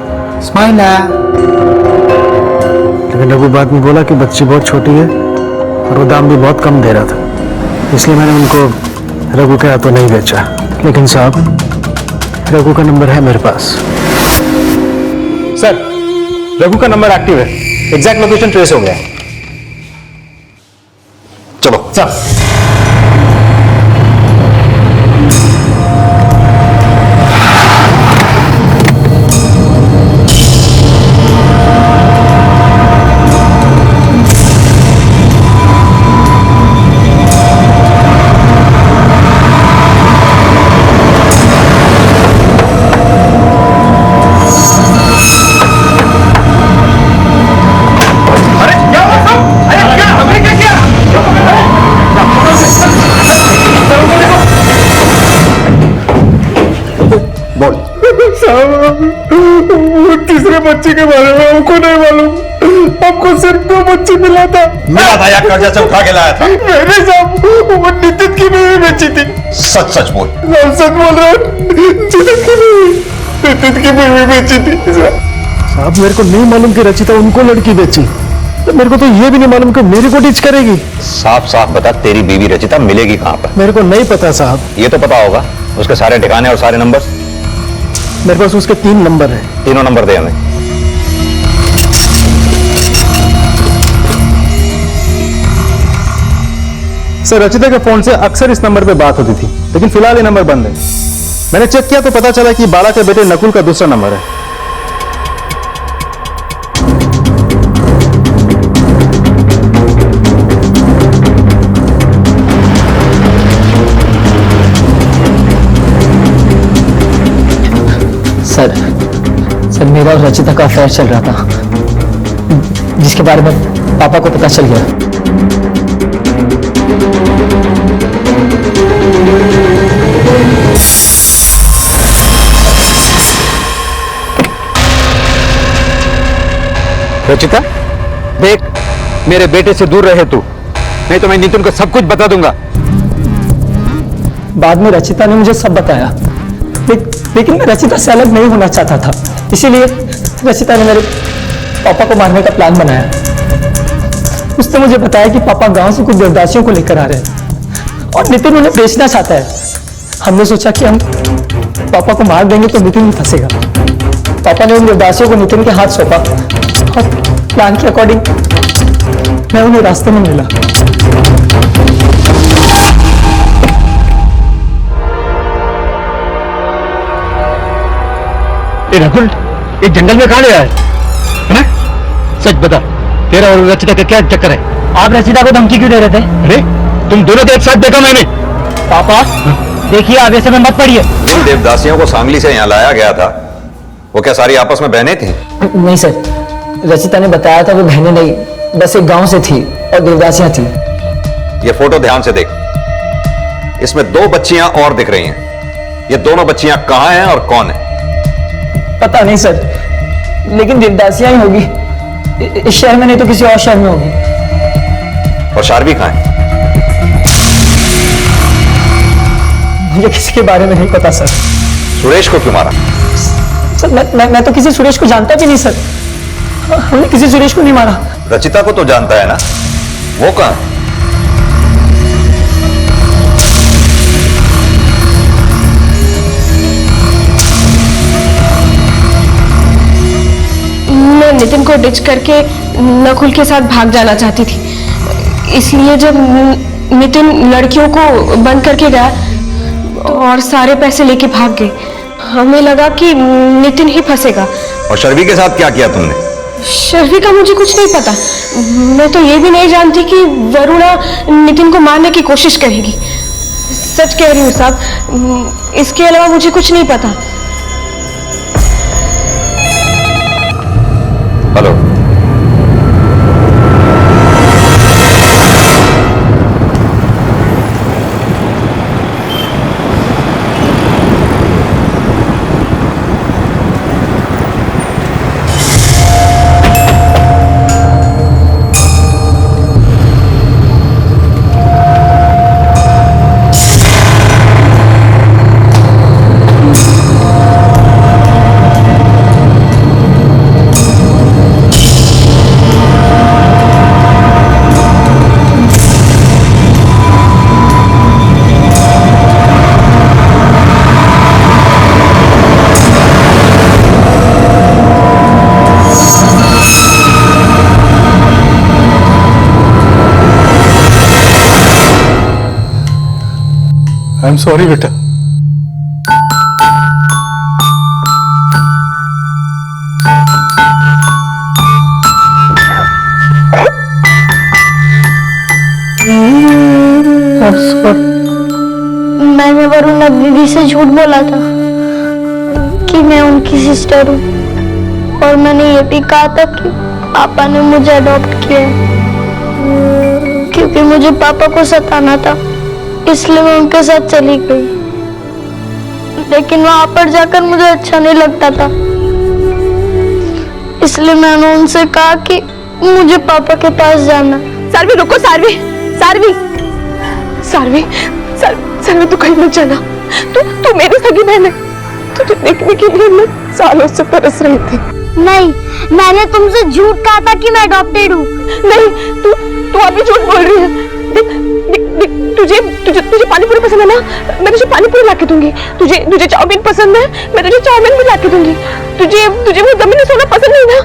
लेकिन रघु बाद में बोला कि बच्ची बहुत छोटी है और वो दाम भी बहुत कम दे रहा था, इसलिए मैंने उनको रघु के हाथों नहीं बेचा। लेकिन साहब, रघु का नंबर है मेरे पास। सर, रघु का नंबर एक्टिव है, एग्जैक्ट लोकेशन ट्रेस हो गया है। चलो चल। बच्ची के बारे में हमको नहीं मालूम। हमको सिर्फ 2 बच्ची मिला था। मिला था या कर्जा से उठा के लाया था? मेरे साहब वो नितिन की बीवी बेची थी। सच सच बोल। सच बोल रहा हूँ, नितिन की बीवी बेची थी। साहब मेरे को नहीं मालूम कि रचिता उनको लड़की बेची, तो मेरे को तो ये भी नहीं मालूम कि मेरी को टीच करेगी। साफ साफ बता, तेरी बीवी रचिता मिलेगी कहाँ पर? मेरे को नहीं पता साहब। ये तो पता होगा, उसके सारे ठिकाने और सारे नंबर। मेरे पास उसके 3 नंबर है। तीनों नंबर दे हमें। सर रचिता के फोन से अक्सर इस नंबर पे बात होती थी, लेकिन फिलहाल ये नंबर बंद है। मैंने चेक किया तो पता चला कि बाला के बेटे नकुल का दूसरा नंबर है। सर मेरा और रचिता का अफेयर चल रहा था, जिसके बारे में पापा को पता चल गया। रचिता देख, मेरे बेटे से दूर रहे तू, नहीं तो मैं नितिन को सब कुछ बता दूंगा। बाद में रचिता ने मुझे सब बताया, लेकिन मैं रचिता से अलग नहीं होना चाहता था, इसीलिए रचिता ने मेरे पापा को मारने का प्लान बनाया। उसने मुझे बताया कि पापा गांव से कुछ देवदासियों को लेकर आ रहे हैं और नितिन उन्हें बेचना चाहता है। हमने सोचा कि हम पापा को मार देंगे तो नितिन भी फंसेगा। पापा ने उन देवदासियों को नितिन के हाथ सौंपा और प्लान के अकॉर्डिंग मैं उन्हें रास्ते में मिला। राहुल, एक जंगल में कहां ले आया है? सच बता, तेरा और रचिता का क्या चक्कर है? आप रचिता को धमकी क्यों दे रहे थे? अरे तुम दोनों को एक साथ देखा मैंने। पापा देखिए, आप ऐसे में मत पड़िए। जिन देवदासियों को सांगली से यहाँ लाया गया था, वो क्या सारी आपस में बहनें थी? नहीं सर, रचिता ने बताया था वो बहनें नहीं, बस एक गांव से थी और देवदासियां थी। ये फोटो ध्यान से देख, इसमें 2 बच्चियां और दिख रही हैं। ये दोनों बच्चियां कहां हैं और कौन है? पता नहीं सर, लेकिन देवदासियां ही होगी। इस शहर में नहीं तो किसी और शहर में होगी। और शार्वी कहां है? मुझे किसी के बारे में नहीं पता सर। सुरेश को क्यों मारा? सर मैं तो किसी सुरेश को जानता भी नहीं सर। हमने किसी सुरेश को नहीं मारा। रचिता को तो जानता है ना, वो कहां है? मैं नितिन को डिच करके नकुल के साथ भाग जाना चाहती थी, इसलिए जब नितिन लड़कियों को बंद करके गया और सारे पैसे लेके भाग गए, हमें लगा कि नितिन ही फंसेगा। और शर्वी के साथ क्या किया तुमने? शर्वी का मुझे कुछ नहीं पता। मैं तो ये भी नहीं जानती कि वरुणा नितिन को मारने की कोशिश करेगी। सच कह रही हूँ साहब, इसके अलावा मुझे कुछ नहीं पता। हेलो, आई एम सॉरी बेटा। मैंने वरुणा दीदी से झूठ बोला था कि मैं उनकी सिस्टर हूँ, और मैंने ये भी कहा था कि पापा ने मुझे अडॉप्ट किया है, क्योंकि मुझे पापा को सताना था, इसलिए मैं उनके साथ चली गई। लेकिन वहां पर जाकर मुझे अच्छा नहीं लगता था, इसलिए मैंने उनसे कहा कि मुझे पापा के पास जाना। सारवी रुको, सारवी सारवी सारवी सारवी तू कहीं मत जाना। तू मेरी सगी बहन है, तुझे देखने के लिए मैं सालों से तरस रही थी। नहीं, मैंने तुमसे झूठ कहा था कि मैं अडॉप्टेड हूँ। नहीं, तू अभी झूठ बोल रही है। देख तुझे तुझे तुझे पानी पूरी पसंद है ना, मैं तुझे पानी पूरी ला के दूंगी। तुझे चाउमीन पसंद है, मैं तुझे चाउमीन भी ला के दूंगी। तुझे वो जमीन में सोना पसंद नहीं ना,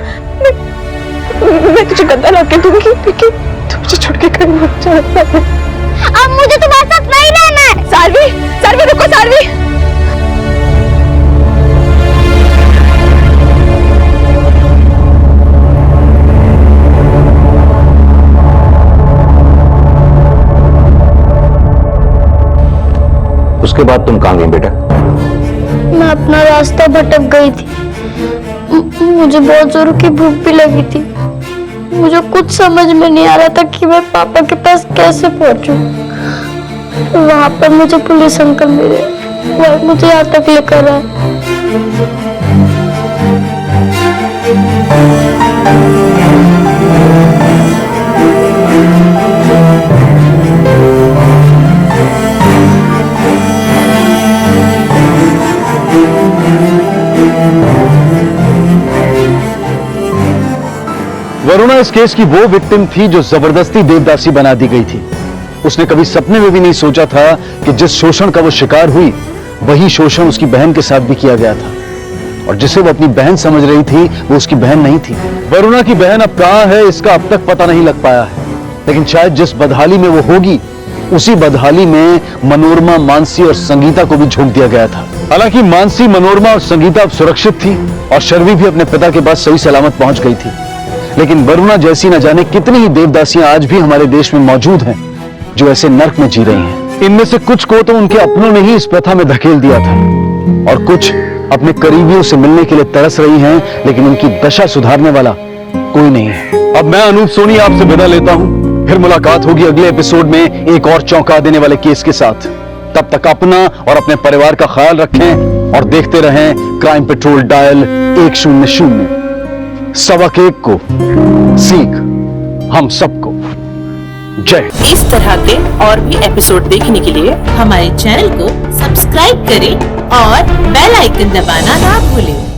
मैं तुझे गद्दा ला के दूंगी। लेकिन तू मुझे छोड़ के कहीं मत जा। अब मुझे तुम्हारे साथ नहीं रहना है। सारवी रुको, सारवी। उसके बाद तुम कहाँ गई बेटा? मैं अपना रास्ता भटक गई थी। मुझे बहुत जोरों की भूख भी लगी थी। मुझे कुछ समझ में नहीं आ रहा था कि मैं पापा के पास कैसे पहुंचूं। वहां पर मुझे पुलिस अंकल मिले, वो मुझे यहाँ तक लेकर आए। वरुणा इस केस की वो विक्टिम थी जो जबरदस्ती देवदासी बना दी गई थी। उसने कभी सपने में भी नहीं सोचा था कि जिस शोषण का वो शिकार हुई वही शोषण उसकी बहन के साथ भी किया गया था, और जिसे वो अपनी बहन समझ रही थी वो उसकी बहन नहीं थी। वरुणा की बहन अब कहां है इसका अब तक पता नहीं लग पाया है, लेकिन शायद जिस बदहाली में वो होगी उसी बदहाली में मनोरमा, मानसी और संगीता को भी झोंक दिया गया था। हालांकि मानसी, मनोरमा और संगीता अब सुरक्षित थी और शर्वी भी अपने पिता के पास सही सलामत पहुंच गई थी, लेकिन वरुणा जैसी न जाने कितनी ही देवदासियां आज भी हमारे देश में मौजूद हैं जो ऐसे नर्क में जी रही हैं। इनमें से कुछ को तो उनके अपनों ने ही इस प्रथा में धकेल दिया था, और कुछ अपने करीबियों से मिलने के लिए तरस रही हैं, लेकिन उनकी दशा सुधारने वाला कोई नहीं है। अब मैं अनूप सोनी आपसे विदा लेता हूं, फिर मुलाकात होगी अगले एपिसोड में एक और चौंका देने वाले केस के साथ। तब तक अपना और अपने परिवार का ख्याल रखें और देखते रहें क्राइम पेट्रोल डायल 100। सबक एक को सीख हम सबको। जय। इस तरह के और भी एपिसोड देखने के लिए हमारे चैनल को सब्सक्राइब करें और बेल आइकन दबाना ना भूलें।